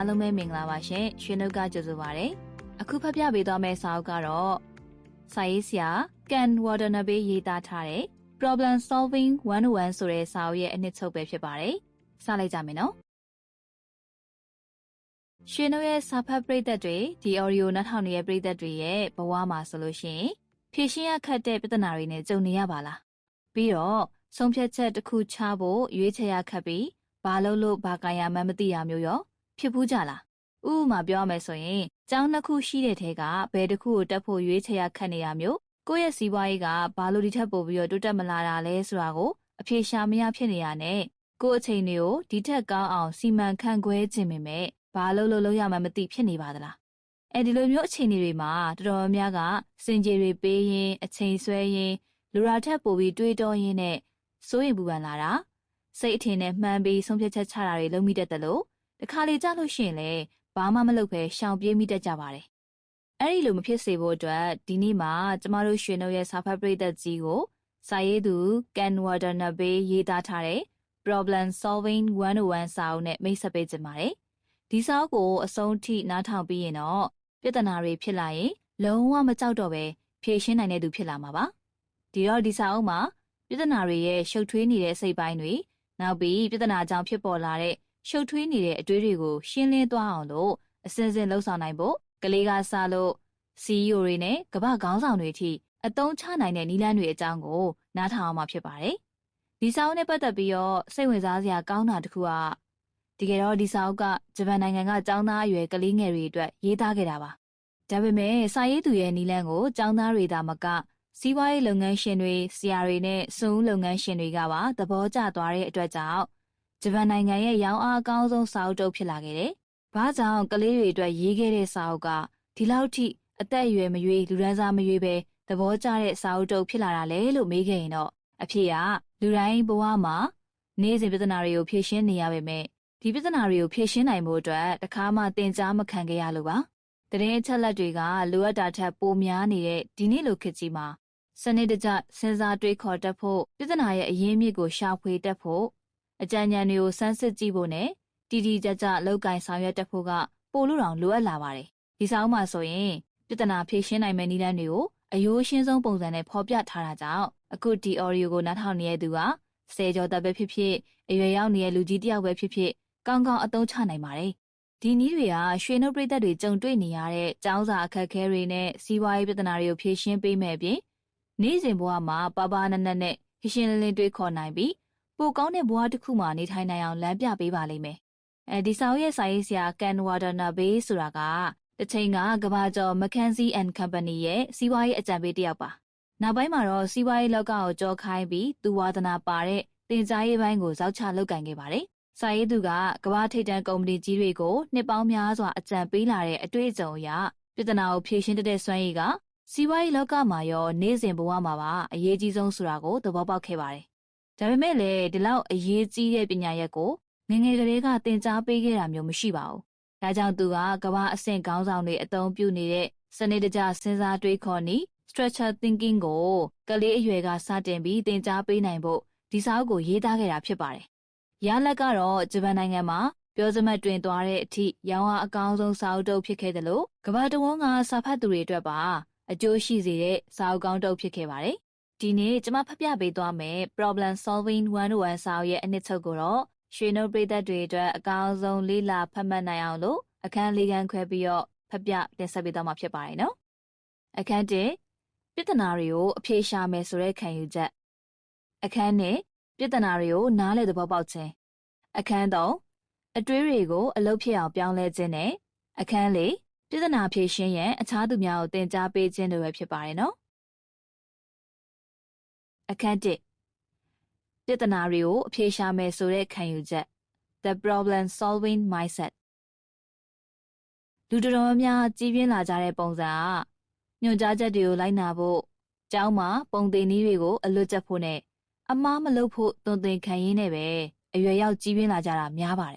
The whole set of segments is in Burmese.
အားလုံးပဲမင်္ဂလာပါရှင်ရွှေနှုတ်ကကြိုဆိုပါရစေအခုဖတ်ပြပေးသွားမယ့်စာအုပ်ကတော့စာရေးဆရာကန်ဝါဒနာဘေးရေးသားထားတဲ့ Problem Solving 101ဆိုတဲ့စာအုပ်ရဲ့အနှစ်ချုပ်ပဲဖြစ်ပါတယ်စလိုက်ကြမယ်နော်ရွှေနှုတ်ရဲ့စာဖတ်ပရိသတ်တွေဒီ audio နားထောင်နေတဲ့ပရိသတ်တွေရဲ့ဘဝမှာဆိုလို့ရှိရင်ဖြေရှင်းရခက်တဲ့ပြဿနာတွေနဲ့ကြုံနေရပါလားပြီးတော့ဆုံးဖြတ်ချက်တစ်ခုချဖို့ရွေးချယ်ရခက်ပြီးဘာလို့ဘာကံရမှန်းမသိရမျိုးရောဖြစ်ဘူးကြလားဥပမာပြောရမယ်ဆိုရင်ကျောင်းနှစ်ခုရှိတဲ့ထဲကဘယ်တစ်ခုကိုတက်ဖို့ရွေးချယ်ရခက်နေရမျိုးကိုယ့်ရဲ့စီးပွားရေးကဘာလို့ဒီထက်ပိုပြီးတော့တိုးတက်မလာတာလဲဆိုတာကိုအဖြေရှာမရဖြစ်နေရနဲ့ကိုယ့်အချိန်တွေကိုဒီထက်ကောင်းအောင်စီမံခန့်ခွဲခြင်းပေမဲ့ဘာလို့ရမှန်းမသိဖြစ်နေပါသလားအဲဒီလိုမျိုးအခြေအနေတွေမှာတော်တော်များများကစင်ကြေတွေပေးရင်အချိန်ဆွဲရင်လူရာထက်ပိုပြီးတွေးတောရင်းနဲ့စိုးရင်ပူပန်လာတာစိတ်အထင်နဲ့မှန်းပြီးဆုံးဖြတ်ချက်ချတာတွေလုပ်မိတတ်တယ်လို့တခါလေကြာလို့ရှိရင်လည်းဘာမှမလုပ်ဘဲရှောင်ပြေးမိတတ်ကြပါတယ်။အဲ့ဒီလိုမဖြစ်စေဖို့အတွက်ဒီနေ့မှာကျမတို့ရွှေနှုတ်ရဲ့စာဖတ်ပရိသတ်ကြီးကိုစာရေးသူကန်ဝါဒနာဘေးရေးသားထားတဲ့ Problem Solving 101စာအုပ်နဲ့မိတ်ဆက်ပေးကြပါတယ်။ဒီစာအုပ်ကိုအဆုံးထိနားထောင်ပြီးရင်တော့ပြဿနာတွေဖြစ်လာရင်လုံးဝမကြောက်တော့ပဲဖြေရှင်းနိုင်တဲ့သူဖြစ်လာမှာပါ။ဒီတော့ဒီစာအုပ်မှာပြဿနာတွေရဲ့ရှုပ်ထွေးနေတဲ့စိတ်ပိုင်းတွေနောက်ပြီးပြဿနာကြောင့်ဖြစ်ပေါ်လာတဲ့ရှုပ်ထွေးနေတဲ့အတွေးတွေကိုရှင်းလင်းသွားအောင်လို့အစဉ်စဉ်လှုပ်ဆောင်နိုင်ဖို့ကလေးကစလို့ CEO တွေနဲ့ကမ္ဘာခေါင်းဆောင်တွေအထိအသုံးချနိုင်တဲ့နည်းလမ်းတွေအကြောင်းကိုနားထောင်အောင်မှာဖြစ်ပါတယ်။ဒီစာအုပ်နဲ့ပတ်သက်ပြီးတော့စိတ်ဝင်စားစရာကောင်းတာတစ်ခုကတကယ်တော့ဒီစာအုပ်ကဂျပန်နိုင်ငံကကျောင်းသားအရွယ်ကလေးငယ်တွေအတွက်ရေးသားခဲ့တာပါ။ဒါပေမဲ့စာရေးသူရဲ့နည်းလမ်းကိုကျောင်းသားတွေသာမကစီးပွားရေးလုပ်ငန်းရှင်တွေဆရာတွေနဲ့စွန့်ဦးလုပ်ငန်းရှင်တွေကပါသဘောကျသွားတဲ့အတွက်ကြောင့်ဂျပန်နိုင်ငံရဲ့ရောင်းအားအကောင်းဆုံးစာအုပ်တုပ်ဖြစ်လာခဲ့တယ်။ဘာကြောင့်ကလေးတွေအတွက်ရေးခဲ့တဲ့စာအုပ်ကဒီလောက်ထိအသက်အရွယ်မရွေးလူဒန်းစားမရွေးပဲသဘောကျတဲ့စာအုပ်တုပ်ဖြစ်လာတာလဲလို့မေးခဲ့ရင်တော့အဖြေကလူတိုင်းဘဝမှာနေ့စဉ်ပြဿနာတွေကိုဖြေရှင်းနေရပေမဲ့ဒီပြဿနာတွေကိုဖြေရှင်းနိုင်ဖို့အတွက်တခါမှသင်ကြားမခံခဲ့ရလို့ပါ။သတင်းအချက်အလက်တွေကလိုအပ်တာထက်ပိုများနေတဲ့ဒီနေ့လိုခေတ်ကြီးမှာစနစ်တကျစဉ်းစားတွေးခေါ်တတ်ဖို့ပြဿနာရဲ့အရင်းမြစ်ကိုရှာဖွေတတ်ဖို့အကြံဉာဏ်တွေကိုစမ်းစစ်ကြည့်ဖို့နဲ့တည်တည်ကြကြလောက်ကင်ဆောင်ရွက်တတ်ဖို့ကပိုလို့တောင်လိုအပ်လာပါတယ်။ဒီစာအုပ်မှာဆိုရင်ပြဿနာဖြေရှင်းနိုင်မယ့်နည်းလမ်းတွေကိုအယိုးရှင်းဆုံးပုံစံနဲ့ဖော်ပြထားတာကြောင့်အခုဒီ audio ကိုနားထောင်နေတဲ့သူက10ကျော်သက်ပဲဖြစ်ဖြစ်အရွယ်ရောက်နေတဲ့လူကြီးတယောက်ပဲဖြစ်ဖြစ်ကောင်းကောင်းအသုံးချနိုင်ပါတယ်။ဒီနည်းတွေကရွှေနှုတ်ပရိသတ်တွေကြုံတွေ့နေရတဲ့ကျောင်းစာအခက်အခဲတွေနဲ့စီးပွားရေးပြဿနာတွေကိုဖြေရှင်းပေးမယ်အပြင်နေ့စဉ်ဘဝမှာပါနက်နဲ့ရှင်းလင်းလင်းတွေးခေါ်နိုင်ပြီးပိုကောင်းတဲ့ဘဝတစ်ခုမှာနေထိုင်နိုင်အောင်လမ်းပြပေးပါလိမ့်မယ်။ဒီစာအုပ်ရဲ့စာရေးဆရာကန်ဝါဒနာဘေးဆိုတာကတစ်ချိန်ကကမ္ဘာကျော် McKinsey & Company ရဲ့စီးပွားရေးအကြံပေးတစ်ယောက်ပါ။နောက်ပိုင်းမှာတော့စီးပွားရေးလောကကိုကြောခိုင်းပြီးသူဝါသနာပါတဲ့တင်ကြားရေးပိုင်းကိုဇောက်ချလုပ်ကင်ခဲ့ပါတယ်။စာရေးသူကကမ္ဘာထိပ်တန်းကုမ္ပဏီကြီးတွေကိုနှစ်ပေါင်းများစွာအကြံပေးလာတဲ့အတွေ့အကြုံအရပြဿနာကိုဖြေရှင်းတဲ့စွမ်းရည်ကစီးပွားရေးလောကမှာရောနေ့စဉ်ဘဝမှာပါအရေးကြီးဆုံးဆိုတာကိုသဘောပေါက်ခဲ့ပါတယ်။ဒါပေမဲ့လည်းဒီလောက်အရေးကြီးတဲ့ပညာရပ်ကိုငယ်ငယ်ကလေးကသင်ကြားပေးခဲ့တာမျိုးမရှိပါဘူး။ဒါကြောင့်သူကကမ္ဘာအဆင့်ခေါင်းဆောင်တွေအသုံးပြုနေတဲ့စနစ်တကျစဉ်းစားတွေးခေါ်နည်း structure thinking ကိုကလေးအရွယ်ကစတင်ပြီးသင်ကြားပေးနိုင်ဖို့ဒီစာအုပ်ကိုရေးသားခဲ့တာဖြစ်ပါတယ်။ရလဒ်ကတော့ဂျပန်နိုင်ငံမှာပြောစမှတ်တွင်သွားတဲ့အထိရောင်းအားအကောင်းဆုံးစာအုပ်တုပ်ဖြစ်ခဲ့တယ်လို့ကမ္ဘာတဝန်းကစာဖတ်သူတွေအတွက်ပါအကျိုးရှိစေတဲ့စာအုပ်ကောင်းတုပ်ဖြစ်ခဲ့ပါတယ်။ဒီနေ့ကျွန်မဖတ်ပြပေးသွားမယ် Problem Solving 101စာအုပ်ရဲ့အနှစ်ချုပ်ကိုတော့ရွှေနှုတ်ပရိသတ်တွေအတွက်အကောင်းဆုံးလေ့လာဖတ်မှတ်နိုင်အောင်လို့အခန်း၄ခန်းခွဲပြီးတော့ဖတ်ပြတင်ဆက်ပေးသွားမှာဖြစ်ပါတယ်နော်။အခန်း၁ပြဿနာတွေကိုအဖြေရှာမယ်ဆိုတဲ့ခံယူချက်အခန်း၂ပြဿနာတွေကိုနားလည်သဘောပေါက်ခြင်းအခန်း၃အတွေးတွေကိုအလုပ်ဖြစ်အောင်ပြောင်းလဲခြင်းနဲ့အခန်း၄ပြဿနာဖြေရှင်းရန်အခြားသူများကိုသင်ကြားပေးခြင်းတို့ပဲဖြစ်ပါတယ်နော်အခန်း၁ပြဿနာတွေကိုအဖြေရှာမယ်ဆိုတဲ့ခံယူချက် The Problem Solving Mindset လူတော်တော်များကြီးပြင်းလာကြတဲ့ပုံစံကညွှန်ကြားချက်တွေကိုလိုက်နာဖို့ကျောင်းမှာပုံသင်နည်းတွေကိုအလွတ်ကျက်ဖို့နဲ့အမားမလုပ်ဖို့သွန်သင်ခံရင်းနဲ့ပဲအရွယ်ရောက်ကြီးပြင်းလာကြတာများပါတယ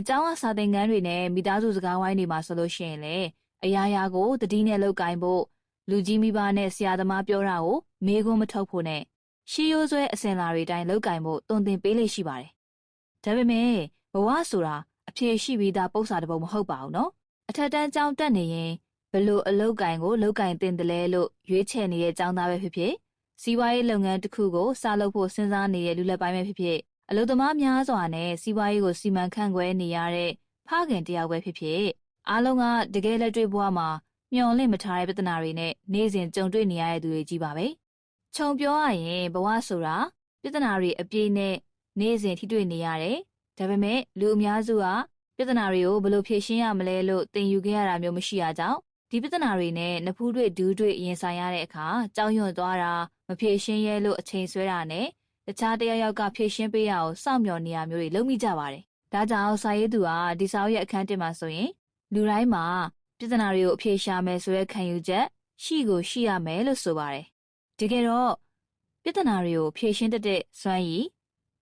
်ကျောင်းကစာသင်ခန်းတွေနဲ့မိသားစုစကားဝိုင်းတွေမှာဆိုလို့ရှိရင်လေအရာရာကိုတတိနဲ့လုပ်ကိုင်ဖို့လူကြီးမိဘနဲ့ဆရာသမားပြောတာကိုမေးခွန်းမထုတ်ဖို့နဲ့ရှီးရိုးဆွဲအစင်လာတွေတိုင်းလုပ်ကိုင်ဖို့သွန်သင်ပေးလိမ့်ရှိပါတယ်။ဒါပေမဲ့ဘဝဆိုတာအ အဖြေရှိပြီးသားပုံစံတစ်ပုံမဟုတ်ပါဘူးနော်အထက်တန်းကျောင်းတက်နေရင်ဘလို့အလုပ်ကင်ကိုလုပ်ကင်တင်တယ်လဲလို့ရွေးချယ်နေတဲ့ကျောင်းသားပဲဖြစ်ဖြစ်စီးပွားရေးလုပ်ငန်းတစ်ခုကိုစလုပ်ဖို့စဉ်းစားနေတဲ့လူလက်ပိုင်းပဲဖြစ်ဖြစ်အလုပ်သမားများစွာနဲ့စီးပွားရေးကိုစီမံခန့်ခွဲနေရတဲ့ဖခင်တယောက်ပဲဖြစ်ဖြစ်အားလုံးကတကယ်လက်တွေ့ဘဝမှာမျှော်လင့်မထားတဲ့ပြဿနာတွေနဲ့နေ့စဉ်ကြုံတွေ့နေရတဲ့သူတွေကြီးပါပဲခြုံပြောရရင်ဘဝဆိုတာပြဿနာတွေအပြည့်နဲ့နေ့စဉ်ထိတွေ့နေရတယ်ဒါပေမဲ့လူအများစုကပြဿနာတွေကိုဘယ်လိုဖြေရှင်းရမလဲလို့သင်ယူခဲ့ရတာမျိုးမရှိရကြောင်းဒီပြဿနာတွေနဲ့နဖူးတွေ့ဒူးတွေ့ရင်ဆိုင်ရတဲ့အခါကြောက်ရွံ့သွားတာမဖြေရှင်းရဲလို့အချိန်ဆွဲတာနဲ့တခြားတယောက်ကဖြေရှင်းပေးရအောင်စောင့်မျှော်နေရမျိုးတွေလုပ်မိကြပါတယ်။ဒါကြောင့်စာရေးသူကဒီစာအုပ်ရဲ့အခန်း1မှာဆိုရင်လူတိုင်းမှာပြဿနာတွေကိုအဖြေရှာမယ်ဆိုတဲ့ခံယူချက်ရှိကိုရှိရမယ်လို့ဆိုပါတယ်။တကယ်တော့ပြဿနာတွေကိုဖြေရှင်းတတ်တဲ့စွမ်းရည်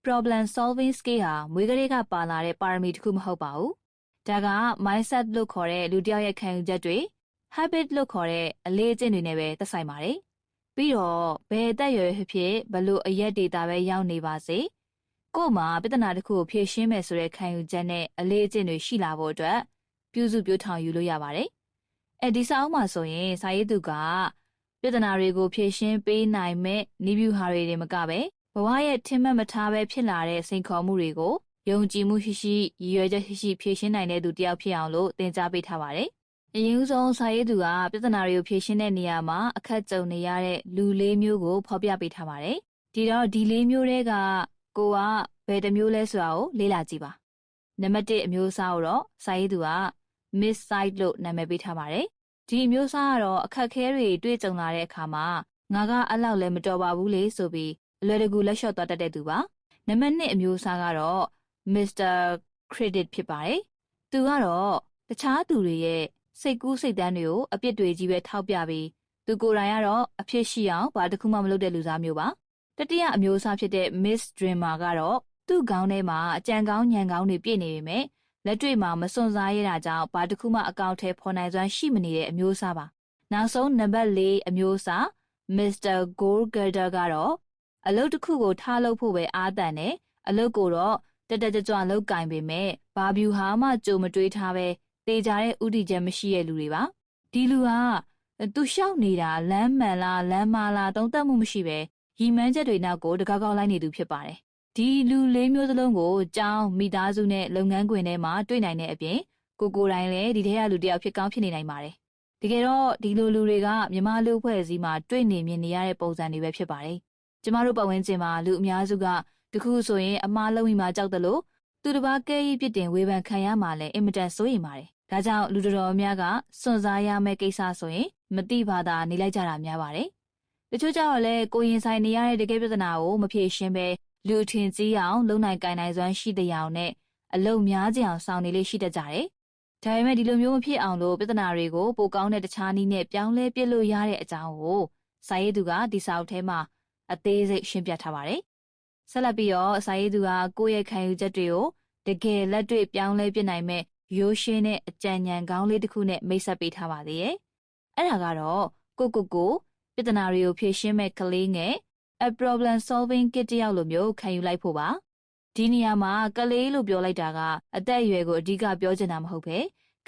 problem solving skill ဟာမွေးကလေးကပါလာတဲ့ပါရမီတစ်ခုမဟုတ်ပါဘူး။ဒါက mindset လို့ခေါ်တဲ့လူတစ်ယောက်ရဲ့ခံယူချက်တွေ habit လို့ခေါ်တဲ့အလေးအကျင့်တွေနဲ့ပဲသက်ဆိုင်ပါတယ်။ပြီးတော့ဘယ်အသက်အရွယ်ဖြစ်ဖြစ်ဘလို့အရက်ဒေတာပဲရောက်နေပါစေကို့မှာပြဿနာတစ်ခုကိုဖြေရှင်းမယ်ဆိုတဲ့ခံယူချက်နဲ့အလေးအကျင့်တွေရှိလာဖို့အတွက်ပြုစုပြောထောင်ယူလို့ရပါတယ်။ဒီစာအုပ်မှာဆိုရင်စာရေးသူကပြဿနာတွေကိုဖြေရှင်းပေးနိုင်မဲ့နည်းဗျူဟာတွေမကပဲဘဝရဲ့ထင်မှတ်မထားပဲဖြစ်လာတဲ့စိန်ခေါ်မှုတွေကိုယုံကြည်မှုရှိရှိရည်ရွယ်ချက်ရှိရှိဖြေရှင်းနိုင်တဲ့သူတစ်ယောက်ဖြစ်အောင်လို့သင်ကြားပေးထားပါတယ်။အရင်ဆုံးစာရေးသူကပြဿနာတွေကိုဖြေရှင်းတဲ့နေရာမှာအခက်ကြုံနေရတဲ့လူ၄မျိုးကိုဖော်ပြပေးထားပါတယ်။ဒီတော့ဒီ၄မျိုးတွေကကိုကဘယ်တစ်မျိုးလဲဆိုတာကိုလေ့လာကြည့်ပါ။နံပါတ်1အမျိုးအစားကိုတော့စာရေးသူက miss side လို့နာမည်ပေးထားပါတယ်။ဒီအမျိုးအစားကတော့အခက်အခဲတွေတွေ့ကြုံလာတဲ့အခါမှာငါကအဲ့လောက်လည်းမတော်ပါဘူးလေဆိုပြီးအလွယ်တကူလက်လျှော့သွားတတ်တဲ့သူပါ။နံပါတ်2အမျိုးအစားကတော့ Mr. Credit ဖြစ်ပါတယ်။သူကတော့တခြားသူတွေရဲ့စိတ်ကူးစိတ်တမ်းတွေကိုအပြစ်တွေကြီးပဲထောက်ပြပြီးသူကိုယ်တိုင်ကတော့အဖြစ်ရှိအောင်ဘာတစ်ခုမှမလုပ်တဲ့လူသားမျိုးပါ။တတိယအမျိုးအစားဖြစ်တဲ့ Miss Dreamer ကတော့သူ့ခေါင်းထဲမှာအကြံကောင်းညံကောင်းတွေပြည့်နေပေမဲ့လက်တွေ့မှာမစွန့်စားရတာကြောင့်ဘာတစ်ခုမှအကောင့်ထဲဖော်နိုင်စွမ်းရှိမနေတဲ့အမျိုးအစားပါ။နောက်ဆုံးနံပါတ်4အမျိုးအစား Mr. Goal Getter ကတော့အလုပ်တစ်ခုကိုထားလုပ်ဖို့ပဲအားတန်တယ်အလုပ်ကိုတော့တက်တက်ကြွကြွလုပ်ကင်ပေမဲ့ဘာဗျူဟာမှကြိုမတွေးထားပဲတေချာတဲ့ဥတီချက်မရှိတဲ့လူတွေပါဒီလူကသူလျှောက်နေတာလမ်းမှန်လားလမ်းမာလားတုံးသက်မှုမရှိပဲရီမန်းချက်တွေနောက်ကိုတကောက်ကောက်လိုက်နေသူဖြစ်ပါတယ်ဒီလူ၄မျိုးစလုံးကိုကျောင်းမိသားစုနဲ့လုပ်ငန်းခွင်ထဲမှာတွေ့နိုင်တဲ့အပြင်ကိုယ်တိုင်လည်းဒီထဲကလူတစ်ယောက်ဖြစ်ကောင်းဖြစ်နေနိုင်ပါတယ်တကယ်တော့ဒီလိုလူတွေကမြန်မာလူအဖွဲ့အစည်းမှာတွေ့နေမြင်နေရတဲ့ပုံစံတွေပဲဖြစ်ပါတယ်ကျမတို့ပတ်ဝန်းကျင်မှာလူအများစုကတခုဆိုရင်အမားလုံးမိမှာကြောက်တယ်လို့သူတစ်ပါးကဲရေးပြစ်တင်ဝေဖန်ခံရမှာလဲအင်မတန်စိုးရိမ်ပါတယ်။ဒါကြောင့်လူတော်များကစွန့်စားရမယ့်ကိစ္စဆိုရင်မတိဘာသာနေလိုက်ကြတာများပါတယ်။တချို့ကြတော့လဲကိုရင်ဆိုင်နေရတဲ့တကယ်ပြဿနာကိုမဖြေရှင်းပဲလူအထင်ကြီးအောင်လုံနိုင်ကိုင်နိုင်စွမ်းရှိတဲ့အောင်နဲ့အလုံများကြအောင်ဆောင်နေလေးရှိတတ်ကြတယ်။ဒါပေမဲ့ဒီလိုမျိုးမဖြစ်အောင်လို့ပြဿနာတွေကိုပိုကောင်းတဲ့တခြားနည်းနဲ့ပြောင်းလဲပြစ်လို့ရတဲ့အကြောင်းကိုစာရေးသူကဒီစာအုပ်ထဲမှာအသေးစိတ်ရှင်းပြထားပါတယ်။ဆက်လက်ပြီးတော့စာရေးသူကကိုယ့်ရဲ့ခံယူချက်တွေကိုတကယ်လက်တွေ့ပြောင်းလဲပြနိုင်မဲ့ရိုးရှင်းတဲ့အကြံဉာဏ်ကောင်းလေးတစ်ခုနဲ့မိတ်ဆက်ပေးထားပါသေးရဲ့။အဲ့ဒါကတော့ကိုပြဿနာတွေကိုဖြေရှင်းမဲ့ကလေးငယ် a problem solving kit တယောက်လိုမျိုးခံယူလိုက်ဖို့ပါ။ဒီနေရာမှာကလေးလို့ပြောလိုက်တာကအသက်အရွယ်ကိုအဓိကပြောချင်တာမဟုတ်ပဲ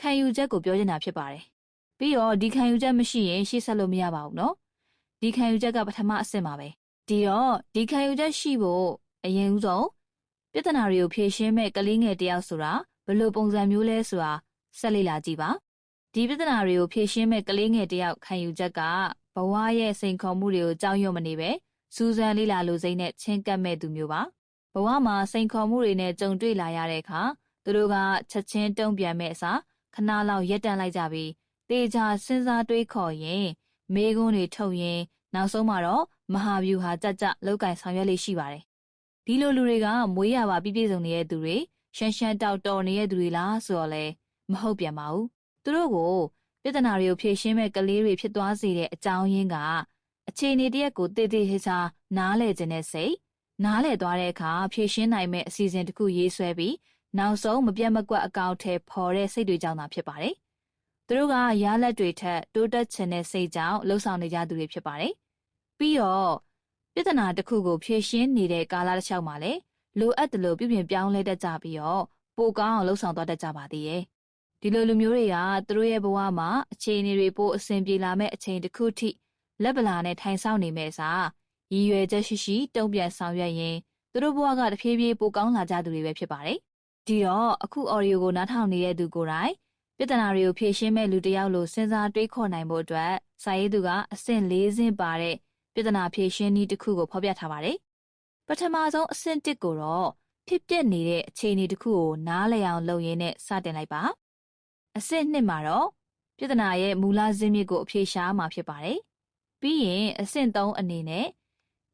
ခံယူချက်ကိုပြောချင်တာဖြစ်ပါတယ်။ပြီးတော့ဒီခံယူချက်မရှိရင်ရှေ့ဆက်လို့မရပါဘူးနော်။ဒီခံယူချက်ကပထမအဆင့်ပါပဲ။ဒီတော့ဒီခံယူချက်ရှိဖို့အရင်ဦးဆုံးပြဿနာတွေကိုဖြေရှင်းမဲ့ကလေးငယ်တယောက်ဆိုတာဘယ်လိုပုံစံမျိုးလဲဆိုတာဆက်လေ့လာကြည့်ပါဒီပြဿနာတွေကိုဖြေရှင်းမဲ့ကလေးငယ်တယောက်ခံယူချက်ကဘဝရဲ့စိန်ခေါ်မှုတွေကိုကြောက်ရွံ့မနေပဲစူးစမ်းလေ့လာလို့စိတ်နဲ့ချင်းကပ်မဲ့သူမျိုးပါဘဝမှာစိန်ခေါ်မှုတွေနဲ့ကြုံတွေ့လာရတဲ့အခါသူတို့ကချက်ချင်းတုံ့ပြန်မဲ့အစားခဏလောက်ရက်တန့်လိုက်ကြပြီးတေချာစဉ်းစားတွေးခေါ်ရင်မေးခွန်းတွေထုတ်ရင်နောက်ဆုံးမှာတော့မဟာဗျူဟာကြကြလောက်ကင်ဆောင်ရွက်လေးရှိပါတယ်ဒီလိုလူတွေကမွေးရပါပြည့်စုံနေတဲ့သူတွေရှမ်းရှမ်းတောက်တော်နေတဲ့သူတွေလားဆိုတော့လဲမဟုတ်ပြန်ပါဘူးသူတို့ကိုပြဿနာတွေကိုဖြေရှင်းမဲ့ကလေးတွေဖြစ်သွားစေတဲ့အကြောင်းရင်းကအခြေအနေတရက်ကိုတည်တည်ချာနားလည်ခြင်းနဲ့စိတ်နားလည်သွားတဲ့အခါဖြေရှင်းနိုင်မဲ့အစီအစဉ်တစ်ခုရေးဆွဲပြီးနောက်ဆုံးမပြတ်မကွက်အကောင့်ထဲပေါ်တဲ့စိတ်တွေကြောင့်သာဖြစ်ပါတယ်သူတို့ကရလက်တွေထက်တိုးတက်ခြင်းနဲ့စိတ်ကြောင့်လှုပ်ဆောင်နေကြသူတွေဖြစ်ပါတယ်ပြီးတော့ပြဿနာတစ်ခုကိုဖြေရှင်းနေတဲ့ကာလတစ်လျှောက်မှာလည်းလိုအပ်တယ်လို့ပြုပြင်ပြောင်းလဲတတ်ကြပြီးတော့ ပိုကောင်းအောင်လှုပ်ဆောင်သွားတတ်ကြပါသေးရဲ့ဒီလိုလူမျိုးတွေကသူတို့ရဲ့ဘဝမှာအခြေအနေတွေပိုအဆင်ပြေလာမဲ့အချိန်တစ်ခုထိလက်ပလာနဲ့ထိုင်ဆောင်နေမဲ့အစားရည်ရွယ်ချက်ရှိတုံ့ပြန်ဆောင်ရွက်ရင်သူတို့ဘဝကတဖြည်းဖြည်းပိုကောင်းလာကြသူတွေပဲဖြစ်ပါတယ်ဒီတော့အခု audio ကိုနားထောင်နေတဲ့သူကိုယ်တိုင်ပြဿနာတွေကိုဖြေရှင်းမဲ့လူတစ်ယောက်လိုစဉ်းစားတွေးခေါ်နိုင်ဖို့အတွက်စာရေးသူကအဆင့်၄ဆင့်ပါတဲ့ပြဿနာဖြေရှင်းနည်းတစ်ခုကိုဖော်ပြထားပါတယ်ပထမဆုံးအဆင့်1ကိုတော့ဖြစ်ပျက်နေတဲ့အခြေအနေတစ်ခုကိုနားလည်အောင်လုပ်ရင်းနဲ့စတင်လိုက်ပါအဆင့်2မှာတော့ပြဿနာရဲ့မူလဇစ်မြစ်ကိုအဖြေရှာမှာဖြစ်ပါတယ်ပြီးရင်အဆင့်3အနေနဲ့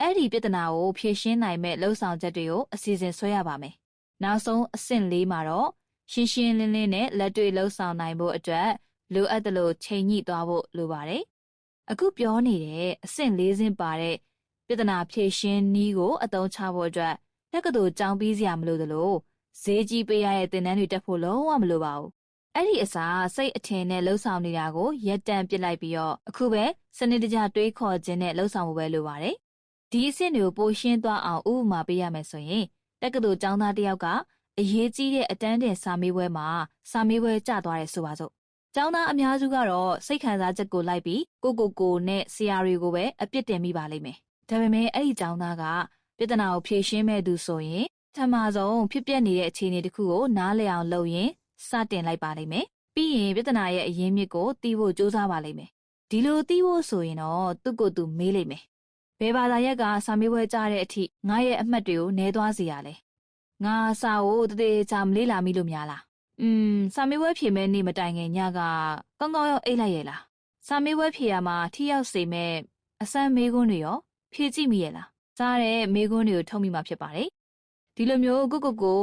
အဲ့ဒီပြဿနာကိုဖြေရှင်းနိုင်မဲ့လှုပ်ဆောင်ချက်တွေကိုအစီအစဉ်ဆွဲရပါမယ်နောက်ဆုံးအဆင့်4မှာတော့ရှင်းရှင်းလင်းလင်းနဲ့လက်တွေ့လှုပ်ဆောင်နိုင်ဖို့အတွက်လိုအပ်သလိုချိန်ညှိသွားဖို့လိုပါတယ်အခုပြောနေတဲ့အဆင့်၄ဆင့်ပါတဲ့ပြဿနာဖြေရှင်းနည်းကိုအသုံးချဖို့အတွက်တက္ကသိုလ်ကျောင်းပြီးစရာမလိုသလိုဈေးကြီးပေးရတဲ့သင်တန်းတွေတက်ဖို့လုံးဝမလိုပါဘူးအဲ့ဒီအစားစိတ်အထင်နဲ့လှုပ်ဆောင်နေတာကိုရက်တန့်ပစ်လိုက်ပြီးတော့အခုပဲစနစ်တကျတွေးခေါ်ခြင်းနဲ့လှုပ်ဆောင်ဖို့ပဲလိုပါတယ်ဒီအဆင့်တွေကိုပိုရှင်းသွားအောင်ဥပမာပေးရမယ်ဆိုရင်တက္ကသိုလ်ကျောင်းသားတစ်ယောက်ကအရေးကြီးတဲ့အတန်းတင်စာမေးပွဲမှာစာမေးပွဲကျသွားတယ်ဆိုပါစို့ကျောင်းသားအများစုကတော့စိတ်ခံစားချက်ကိုလိုက်ပြီးကိုနဲ့ဆရာတွေကိုပဲအပြစ်တင်မိပါလိမ့်မယ်ဒါပေမဲ့အဲ့ဒီကျောင်းသားကပြဿနာကိုဖြေရှင်းမဲ့သူဆိုရင်ပထမဆုံးဖြစ်ပျက်နေတဲ့အခြေအနေတစ်ခုကိုနားလည်အောင်လုပ်ရင်စတင်လိုက်ပါလိမ့်မယ်ပြီးရင်ပြဿနာရဲ့အရင်းမြစ်ကိုသိဖို့ကြိုးစားပါလိမ့်မယ်ဒီလိုသိဖို့ဆိုရင်တော့သူ့ကိုယ်သူမေးလိမ့်မယ်ဘယ်ဘာသာရပ်ကစာမေးပွဲကြားတဲ့အထိငါရဲ့အမှတ်တွေကိုနှဲသွားစေရလဲငါစာကိုတသေးချာမလေးလာမိလို့များလားစာမေးပွဲဖြေမဲ့နေ့မတိုင်ခင်ညကကောင်းကောင်းရောက်အိတ်လိုက်ရဲ့လားစာမေးပွဲဖြေရမှာထိရောက်စေမဲ့အစမ်းမေးခွန်းတွေရောဖြေကြည့်မိရဲ့လားစားတဲ့မေးခွန်းတွေကိုထုတ်မိမှာဖြစ်ပါတယ်ဒီလိုမျိုးကိ